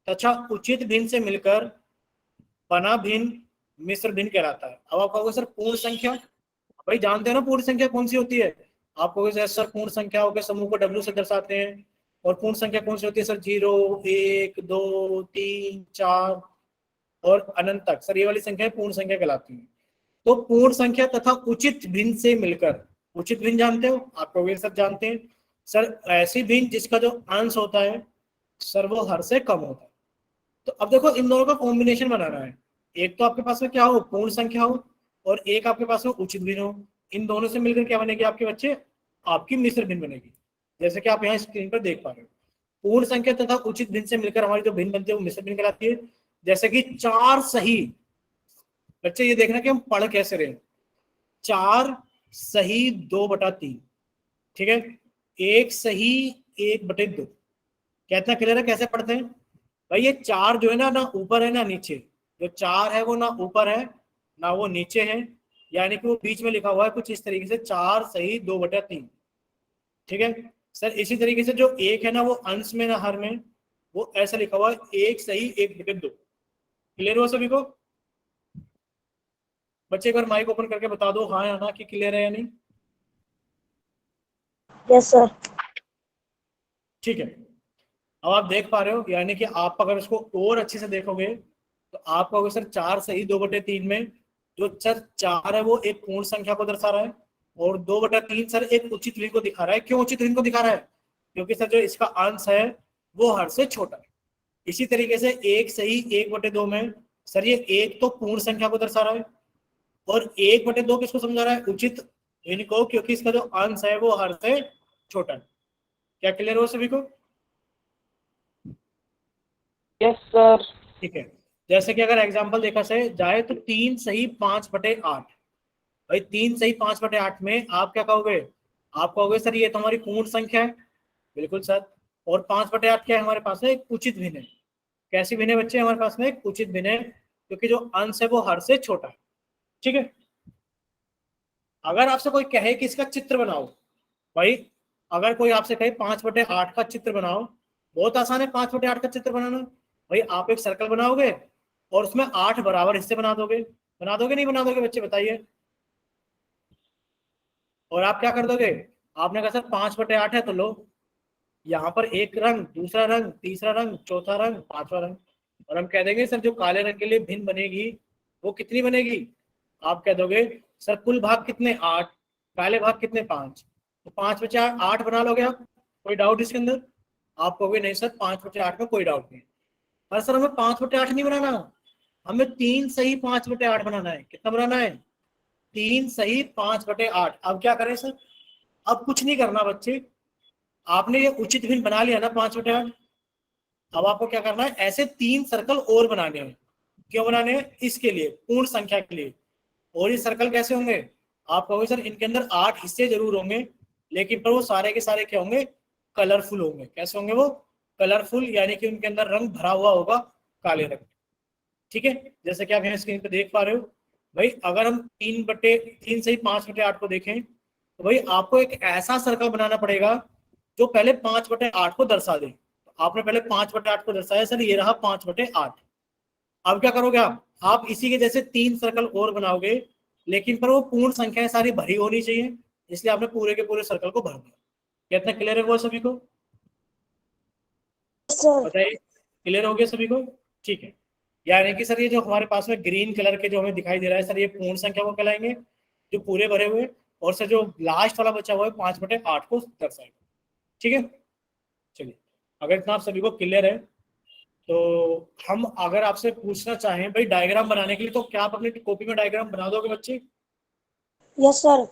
तथा उचित भिन्न से मिलकर बना भिन्न मिस्र भिन्न कहलाता है। अब आप कहोगे सर पूर्ण संख्या, भाई जानते हैं ना पूर्ण संख्या कौन सी होती है? आप कहोगे सर पूर्ण संख्याओं के समूह को W से दर्शाते हैं। और पूर्ण संख्या कौन सी होती है सर? 0 1 2 3 4 और अनंत तक, सर ये वाली संख्या पूर्ण संख्या कहलाती है। तो पूर्ण संख्या तथा उचित भिन्न से मिलकर, उचित भिन्न जानते हो? आप कहोगे सर जानते हैं। सर ऐसी भिन्न जिसका जो अंश होता है सर वो हर से कम होता है। तो अब देखो इन दोनों का कॉम्बिनेशन बनाना है। एक तो आपके पास में क्या हो? पूर्ण संख्या हो, और एक आपके पास में उचित भिन्न हो। इन दोनों से मिलकर क्या बनेगी आपके बच्चे? आपकी मिश्र भिन्न बनेगी, जैसे कि आप यहाँ स्क्रीन पर देख पा रहे हो। पूर्ण संख्या तथा उचित भिन्न से मिलकर हमारी जो भिन्न बनती है वो मिश्र भिन्न कहलाती है। जैसे कि 4 सही, बच्चे ये देखना कि हम पढ़ कैसे रहे। 4 सही 2/3, ठीक है, 1 सही 1/2। कितना क्लियर है कैसे पढ़ते हैं? भाई ये 4 जो है ना ऊपर है ना नीचे, जो 4 है वो ना ऊपर है ना वो नीचे है, यानी कि वो बीच में लिखा हुआ है कुछ इस तरीके से 4 सही 2/3। ठीक है सर, इसी तरीके से जो 1 है ना वो अंश में ना हर में, वो ऐसा लिखा हुआ है 1 सही 1/2। क्लियर हुआ सभी को? बच्चे एक बार माइक ओपन करके बता दो हाँ या ना कि क्लियर है या नहीं। Yes sir. ठीक है, अब आप देख पा रहे हो, यानी कि आप अगर इसको और अच्छे से देखोगे तो आप कहोगे सर 4 सही 2/3 में जो सर 4 है वो एक पूर्ण संख्या को दर्शा रहा है, और 2/3 सर एक उचित भिन्न को दिखा रहा है। क्यों उचित भिन्न को दिखा रहा है? क्योंकि सर जो इसका अंश है वो हर से छोटा है। इसी तरीके से 1 सही 1/2 में सर ये एक तो पूर्ण संख्या को दर्शा रहा है, और 1/2 किसको समझा रहा है? उचित भिन्न को, क्योंकि इसका जो अंश है वो हर से छोटा है। क्या क्लियर हो सभी को? Yes sir. ठीक है, जैसे कि अगर एग्जांपल देखा जाए तो 3 सही 5/8। भाई 3 सही 5/8 में आप क्या कहोगे? आप कहोगे सर ये तो हमारी पूर्ण संख्या है। बिल्कुल सर, और 5/8 क्या है हमारे पास? है एक उचित भिन्न है। कैसी भिन्न है बच्चे हमारे पास में? एक उचित भिन्न है, क्योंकि जो अंश है वो हर से छोटा है। ठीक है, अगर आपसे कोई कहे कि इसका चित्र बनाओ, भाई अगर कोई आपसे कहे 5/8 का चित्र बनाओ, बहुत आसान है 5/8 का चित्र बनाना। भाई आप एक सर्कल बनाओगे और उसमें 8 बराबर हिस्से बना दोगे नहीं बना दोगे बच्चे बताइए? और आप क्या कर दोगे, आपने कहा सर 5/8 है, तो लो यहाँ पर एक रंग, दूसरा रंग, तीसरा रंग, चौथा रंग, पांचवा रंग, और हम कह देंगे सर जो काले रंग के लिए भिन्न बनेगी वो कितनी बनेगी? आप कह दोगे सर कुल भाग कितने? 8, काले भाग कितने? 5, तो 5/8 बना लोगे आप? कोई डाउट इसके अंदर? आप कहोगे नहीं सर 5/8 में कोई डाउट नहीं, पर सर हमें 5/8 नहीं बनाना, हमें 3 सही 5/8 बनाना है। कितना बनाना है? 3 सही 5/8। अब क्या करें सर? अब कुछ नहीं करना बच्चे, आपने ये उचित भिन्न बना लिया ना 5/8। अब आपको क्या करना है, ऐसे 3 सर्कल और बनाने हैं। क्यों बनाने हैं? इसके लिए, पूर्ण संख्या के लिए। और ये सर्कल कैसे होंगे? आप कहोगे सर इनके अंदर 8 हिस्से जरूर होंगे, लेकिन पर वो सारे के सारे क्या होंगे? कलरफुल होंगे। कैसे होंगे वो? कलरफुल, यानी कि उनके अंदर रंग भरा हुआ होगा काले रंग। ठीक है, जैसे कि आप यहाँ स्क्रीन पे देख पा रहे हो। भाई अगर हम 3 सही 5/8 को देखें, तो भाई आपको एक ऐसा सर्कल बनाना पड़ेगा जो पहले 5/8 को दर्शा दे। आपने पहले 5/8 को दर्शाया, सर ये रहा 5/8। अब क्या करोगे आप इसी के जैसे 3 सर्कल और बनाओगे, लेकिन पर वो पूर्ण संख्याएं सारी भरी होनी चाहिए, इसलिए आपने पूरे के पूरे सर्कल को भर दिया। कितना क्लियर है वो सभी को? सर बताइए, क्लियर हो गया सभी को? ठीक है, यानी कि सर ये जो हमारे पास में ग्रीन कलर के जो हमें दिखाई दे रहा है, सर ये पूर्ण संख्या को कहलाएंगे जो पूरे भरे हुए, और सर जो लास्ट वाला बचा हुआ है 5/8 को दर्शाएगा। ठीक है, चलिए अगर इतना आप सभी को क्लियर है, तो हम अगर आपसे पूछना चाहें भाई डायग्राम बनाने के लिए, तो क्या आप अपनी कॉपी में डायग्राम बना दोगे बच्चे? Yes sir.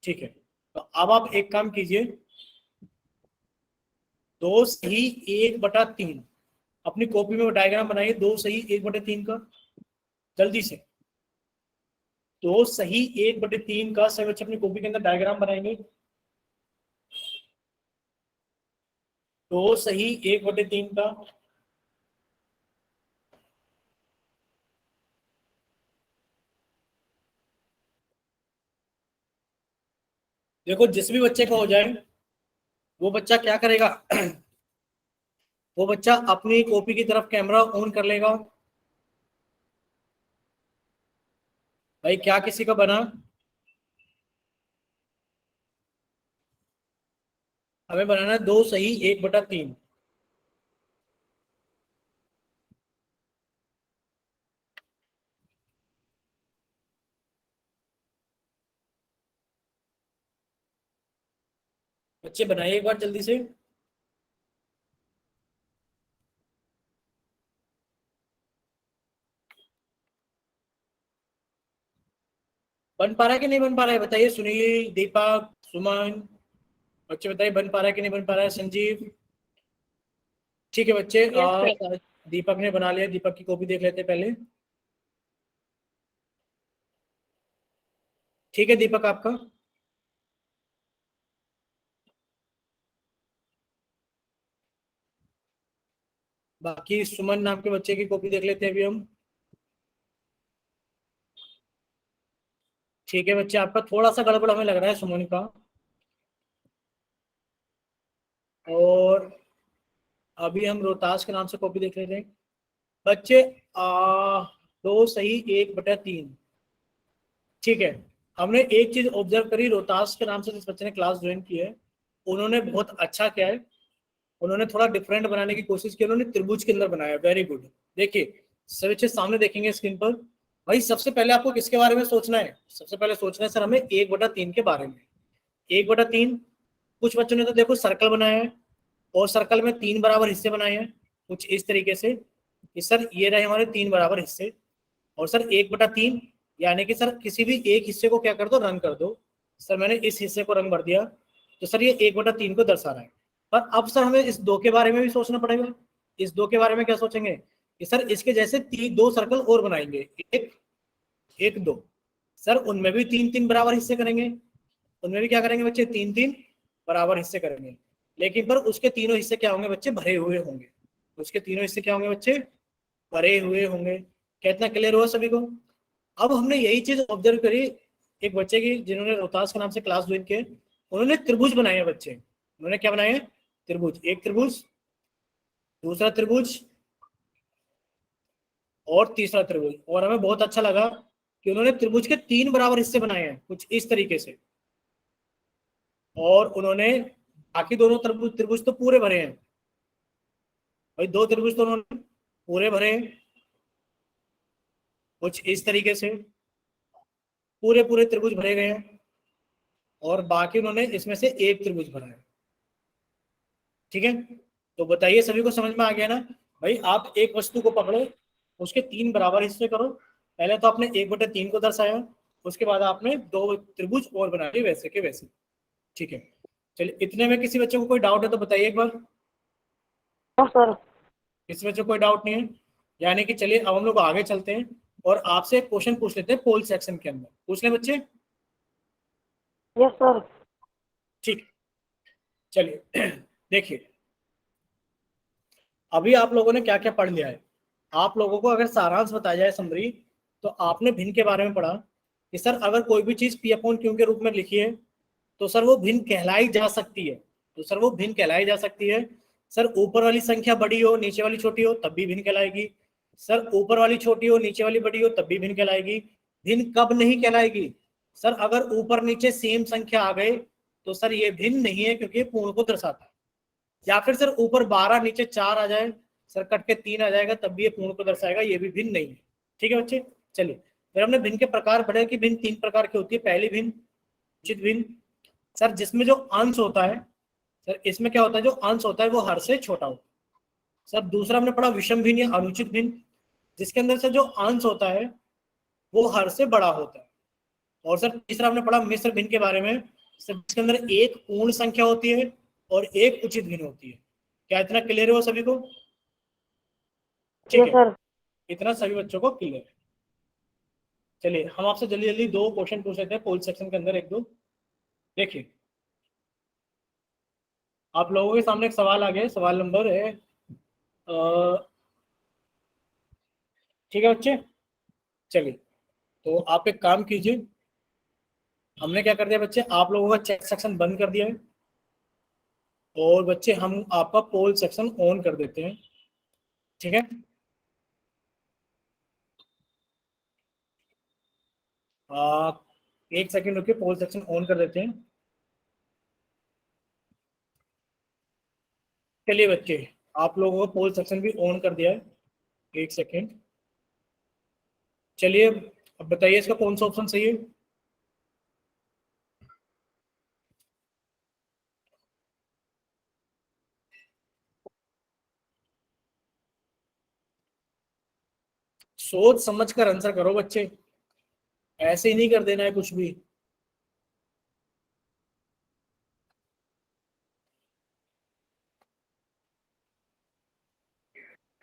ठीक है, तो अब आप एक काम कीजिए, 2 सही 1/3 अपनी कॉपी में डायग्राम बनाइए। 2 सही 1/3 का, जल्दी से 2 सही 1/3 का सब बच्चे अपनी कॉपी के अंदर डायग्राम बनाएंगे। 2 सही 1/3 का। देखो जिस भी बच्चे का हो जाए, वो बच्चा क्या करेगा वो बच्चा अपनी कॉपी की तरफ कैमरा ऑन कर लेगा। भाई क्या किसी का बना? हमें बनाना है 2 सही 1/3। बच्चे बनाइए एक बार जल्दी से। बन पा रहा है कि नहीं बन पा रहा है बताइए? सुनील, दीपक, सुमन, बच्चे बताइए बन पा रहा है कि नहीं बन पा रहा है? संजीव? ठीक है बच्चे, दीपक ने बना लिया। दीपक की कॉपी देख लेते हैं पहले। ठीक है दीपक आपका। बाकी सुमन नाम के बच्चे की कॉपी देख लेते हैं अभी हम। ठीक है बच्चे, आपका थोड़ा सा गड़बड़ हमें लग रहा है सुमन का। और अभी हम रोहतास के नाम से कॉपी देख लेते हैं बच्चे। 2 सही 1/3। ठीक है, हमने एक चीज ऑब्जर्व करी, रोहतास के नाम से जिस बच्चे ने क्लास ज्वाइन की है, उन्होंने बहुत अच्छा किया है। उन्होंने थोड़ा डिफरेंट बनाने की कोशिश की, उन्होंने त्रिभुज के अंदर बनाया। Very good. देखिए सब बच्चे सामने देखेंगे स्क्रीन पर। भाई सबसे पहले आपको किसके बारे में सोचना है? सबसे पहले सोचना है सर हमें 1/3 के बारे में। 1/3, कुछ बच्चों ने तो देखो सर्कल बनाया है, और सर्कल में 3 बराबर हिस्से बनाए हैं कुछ इस तरीके से कि सर ये रहे हमारे 3 बराबर हिस्से। और सर 1/3 यानी कि सर किसी भी एक हिस्से को क्या कर दो? रंग कर दो। सर मैंने इस हिस्से को रंग भर दिया, तो सर ये 1/3 को दर्शा रहा है। पर अब सर हमें इस 2 के बारे में भी सोचना पड़ेगा। इस 2 के बारे में क्या सोचेंगे कि सर इसके जैसे 2 सर्कल और बनाएंगे, 1 1 2। सर उनमें भी 3 बराबर हिस्से करेंगे। उनमें भी क्या करेंगे बच्चे? 3 बराबर हिस्से करेंगे, लेकिन पर उसके तीनों हिस्से क्या होंगे बच्चे? भरे हुए होंगे। उसके तीनों हिस्से क्या होंगे बच्चे, भरे हुए होंगे। क्या इतना क्लियर हुआ सभी को? अब हमने यही चीज ऑब्जर्व करी एक बच्चे की, जिन्होंने रोहतास के नाम से क्लास ज्वाइन किए, उन्होंने त्रिभुज बनाए हैं बच्चे। उन्होंने क्या बनाए हैं? त्रिभुज, एक त्रिभुज, दूसरा त्रिभुज और तीसरा त्रिभुज। और हमें बहुत अच्छा लगा कि उन्होंने त्रिभुज के 3 बराबर हिस्से बनाए हैं कुछ इस तरीके से, और उन्होंने बाकी दोनों त्रिभुज त्रिभुज तो पूरे भरे हैं भाई, 2 त्रिभुज तो उन्होंने पूरे भरे हैं कुछ इस तरीके से, पूरे पूरे त्रिभुज भरे गए हैं, और बाकी उन्होंने इसमें से एक त्रिभुज भरा है। ठीक है, तो बताइए सभी को समझ में आ गया ना भाई? आप एक वस्तु को पकड़ो, उसके 3 बराबर हिस्से करो। पहले तो आपने 1/3 को दर्शाया, उसके बाद आपने 2 त्रिभुज और बना लिए वैसे के वैसे। ठीक है, चलिए इतने में किसी बच्चे को कोई डाउट है तो बताइए एक बार। सर। किसी बच्चे को कोई डाउट नहीं है? यानी कि चलिए अब हम लोग आगे चलते हैं और आपसे एक क्वेश्चन पूछ लेते हैं पोल सेक्शन के अंदर। पूछ लें बच्चे? Yes sir. ठीक, चलिए देखिए अभी आप लोगों ने क्या क्या पढ़ लिया है। आप लोगों को अगर सारांश बताया जाए समरी, तो आपने भिन्न के बारे में पढ़ा कि सर अगर कोई भी चीज P अपॉन Q के रूप में लिखी है तो सर वो भिन्न कहलाई जा सकती है, तो सर वो भिन्न कहलाई जा सकती है। सर ऊपर वाली संख्या बड़ी हो नीचे वाली छोटी हो तब भी भिन्न कहलाएगी। सर ऊपर वाली छोटी हो नीचे वाली बड़ी हो तब भी भिन्न कहलाएगी। भिन्न कब नहीं कहलाएगी? सर अगर ऊपर नीचे सेम संख्या आ गए तो सर ये भिन्न नहीं है, क्योंकि पूर्ण को दर्शाता है। या फिर सर ऊपर 12 नीचे 4 आ जाए, सर कट के 3 आ जाएगा तब भी ये पूर्ण को दर्शाएगा, ये भी भिन्न नहीं है। ठीक है बच्चे, चलिए फिर हमने भिन्न के प्रकार पढ़े कि भिन्न 3 प्रकार की होती है। पहली भिन्न उचित भिन्न, सर जिसमें जो अंश होता है, सर इसमें क्या होता है, जो अंश होता है वो हर से छोटा होता है। सर दूसरा हमने पढ़ा विषम भिन्न या अनुचित भिन्न, जिसके अंदर से जो अंश होता है वो हर से बड़ा होता है। और सर तीसरा हमने पढ़ा मिश्र भिन्न के बारे में, सर जिसके अंदर एक पूर्ण संख्या होती है और एक उचित भिन्न होती है। क्या इतना क्लियर हो सभी को? ठीक यस है, सर। इतना सभी बच्चों को क्लियर है। चलिए हम आपसे जल्दी जल्दी 2 क्वेश्चन पूछ लेते हैं पोल सेक्शन के अंदर, एक दो। देखिए आप लोगों के सामने एक सवाल आ गया है, सवाल नंबर है ठीक है बच्चे, चलिए तो आप एक काम कीजिए। हमने क्या कर दिया बच्चे, आप लोगों का चैट सेक्शन बंद कर दिया है, और बच्चे हम आपका पोल सेक्शन ऑन कर देते हैं। ठीक है, एक सेकंड रुकिए, पोल सेक्शन ऑन कर देते हैं। चलिए बच्चे आप लोगों का पोल सेक्शन भी ऑन कर दिया है, एक सेकंड। चलिए अब बताइए इसका कौन सा ऑप्शन सही है? सोच समझ कर आंसर करो बच्चे, ऐसे ही नहीं कर देना है कुछ भी।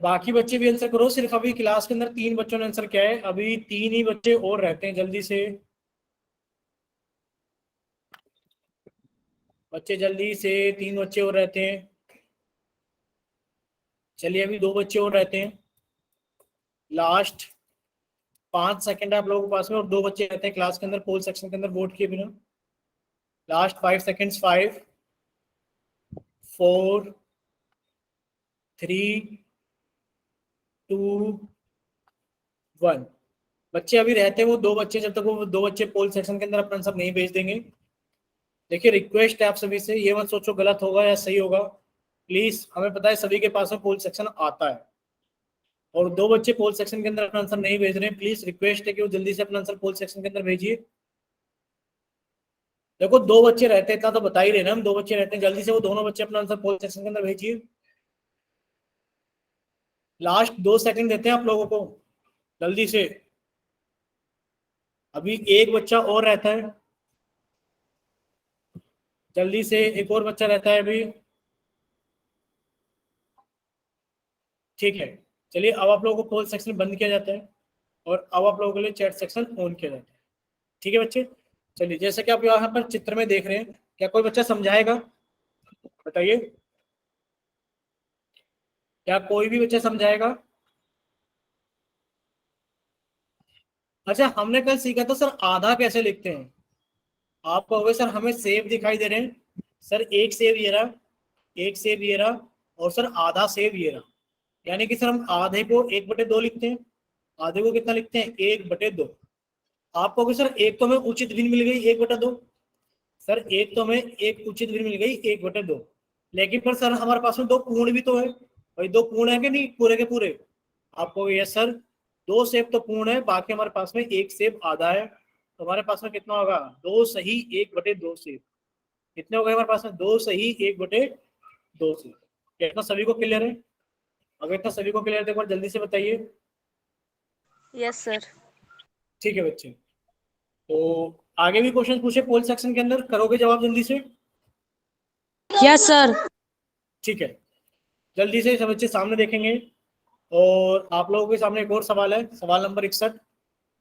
बाकी बच्चे भी आंसर करो, सिर्फ अभी क्लास के अंदर 3 बच्चों ने आंसर किया है, अभी 3 ही बच्चे और रहते हैं। जल्दी से बच्चे, जल्दी से 3 बच्चे और रहते हैं। चलिए अभी 2 बच्चे और रहते हैं, लास्ट 5 सेकंड आप लोगों के पास में, और 2 बच्चे रहते हैं क्लास के अंदर पोल सेक्शन के अंदर वोट किए बिना। Last 5 seconds, 5 4 3 2 1। बच्चे अभी रहते हैं वो 2 बच्चे, जब तक वो 2 बच्चे पोल सेक्शन के अंदर अपना आंसर नहीं भेज देंगे। देखिए रिक्वेस्ट है आप सभी से, ये मत सोचो गलत होगा या सही होगा, प्लीज हमें पता है सभी के पास में पोल सेक्शन आता है, और 2 बच्चे पोल सेक्शन के अंदर अपना आंसर नहीं भेज रहे हैं। प्लीज रिक्वेस्ट है कि वो जल्दी से अपना आंसर पोल सेक्शन के अंदर भेजिए। देखो 2 बच्चे रहते हैं, इतना तो बता ही रहे ना हम, 2 बच्चे रहते हैं, जल्दी से वो दोनों बच्चे अपना आंसर पोल सेक्शन के अंदर भेजिए। लास्ट 2 सेकंड देते हैं आप लोगों को, जल्दी से। अभी एक बच्चा और रहता है, जल्दी से एक और बच्चा रहता है अभी। ठीक है, चलिए अब आप लोगों को पोल सेक्शन बंद किया जाता है, और अब आप लोगों के लिए चैट सेक्शन ऑन किया जाता है। ठीक है बच्चे, चलिए जैसे कि आप यहाँ पर चित्र में देख रहे हैं, क्या कोई बच्चा समझाएगा? बताइए। क्या कोई भी बच्चा समझाएगा? अच्छा, हमने कल सीखा था सर आधा कैसे लिखते हैं। आप कहोगे सर हमें सेब दिखाई दे रहे हैं, सर एक सेब ये रहा, एक सेब ये रहा, और सर आधा सेब ये रहा, यानी कि सर हम आधे को 1/2 लिखते हैं, आधे को कितना लिखते हैं 1/2। आप कहोगे सर एक तो हमें उचित भिन्न मिल गई 1/2, सर एक तो हमें एक उचित भिन्न मिल गई 1/2, लेकिन पर सर हमारे पास में 2 पूर्ण भी तो है भाई, 2 पूर्ण है कि नहीं पूरे के पूरे? आप कहोगे यस सर 2 सेब तो पूर्ण है, बाकी हमारे पास में 1 सेब आधा है, तो हमारे पास में कितना होगा 2 सही 1/2 सेब। कितने हो गए हमारे पास में 2 सही 1/2 सेब। क्या इतना सभी को क्लियर है? अगर इतना सभी को क्लियर है तो एक बार जल्दी से बताइए। Yes sir. ठीक है बच्चे, तो आगे भी क्वेश्चन पूछे पोल सेक्शन के अंदर, करोगे जवाब जल्दी से? Yes sir. ठीक है, जल्दी से सब बच्चे सामने देखेंगे। और आप लोगों के सामने एक और सवाल है, सवाल नंबर 61।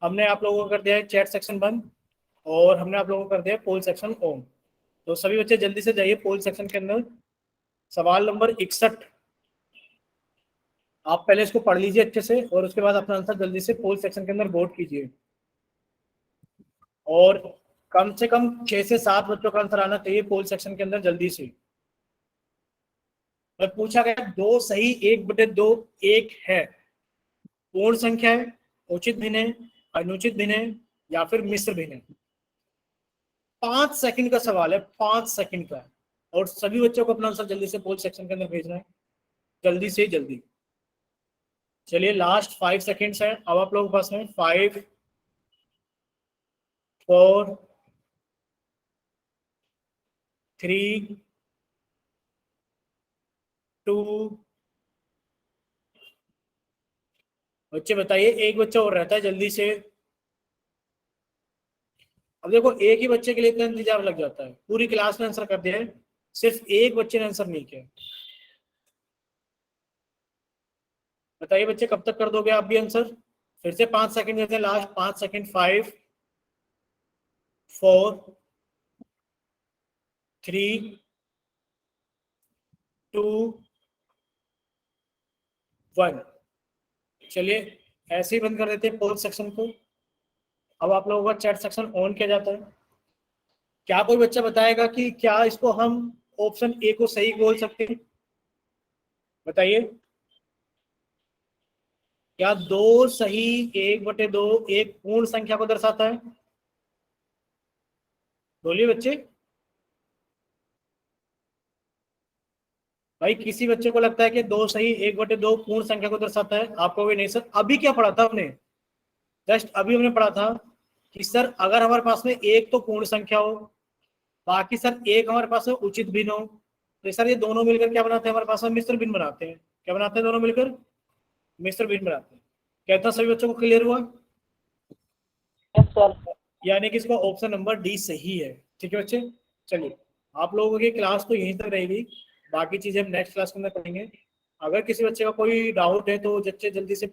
हमने आप लोगों को कर दिया है चैट सेक्शन बंद, और हमने आप लोगों को कर दिया है पोल सेक्शन ऑन। तो सभी बच्चे जल्दी से जाइए पोल सेक्शन के अंदर। सवाल नंबर 61, आप पहले इसको पढ़ लीजिए अच्छे से, और उसके बाद अपना आंसर जल्दी से पोल सेक्शन के अंदर वोट कीजिए। और कम से कम 6 से 7 बच्चों का आंसर आना चाहिए पोल सेक्शन के अंदर जल्दी से। और पूछा गया 2 सही 1/2 एक है, पूर्ण संख्या है, उचित भिन्न है, अनुचित भिन्न है, या फिर मिश्र भिन्न है। 5 सेकंड का सवाल है, 5 सेकंड का है, और सभी बच्चों को अपना आंसर जल्दी से पोल सेक्शन के अंदर भेजना है, जल्दी से जल्दी। चलिए लास्ट 5 सेकंड्स है अब आप लोगों के पास में। 5 4 3 2। बच्चे बताइए, एक बच्चा और रहता है जल्दी से। अब देखो एक ही बच्चे के लिए इतना इंतजार लग जाता है, पूरी क्लास ने आंसर कर दिया है, सिर्फ एक बच्चे ने आंसर नहीं किया। बताइए बच्चे कब तक कर दोगे आप भी आंसर? फिर से 5 सेकंड देते हैं, लास्ट 5 सेकंड। 5 4 3 2 1। चलिए ऐसे ही बंद कर देते हैं पोल सेक्शन को। अब आप लोगों का चैट सेक्शन ऑन किया जाता है। क्या कोई बच्चा बताएगा कि क्या इसको हम ऑप्शन ए को सही बोल सकते हैं? बताइए, क्या 2 सही 1/2 एक पूर्ण संख्या को दर्शाता है? बोलिए बच्चे। भाई किसी बच्चे को लगता है कि 2 सही 1/2 पूर्ण संख्या को दर्शाता है? आप कहोगे नहीं सर, अभी क्या पढ़ा था हमने, जस्ट अभी हमने पढ़ा था कि सर अगर हमारे पास में एक तो पूर्ण संख्या हो, बाकी सर एक हमारे पास में उचित भिन्न हो, तो सर ये दोनों मिलकर क्या बनाते हैं हमारे पास में मिश्र भिन्न बनाते हैं। क्या बनाते हैं दोनों मिलकर? मिश्र भिन्न बनाते हैं। कहता सभी बच्चों को क्लियर हुआ? Yes sir. यानी कि इसका ऑप्शन नंबर डी सही है। ठीक है बच्चे, चलिए आप लोगों की क्लास तो यहीं तक रहेगी, बाकी चीजें हम नेक्स्ट क्लास के अंदर करेंगे। अगर किसी बच्चे का कोई डाउट है तो बच्चे जल्दी से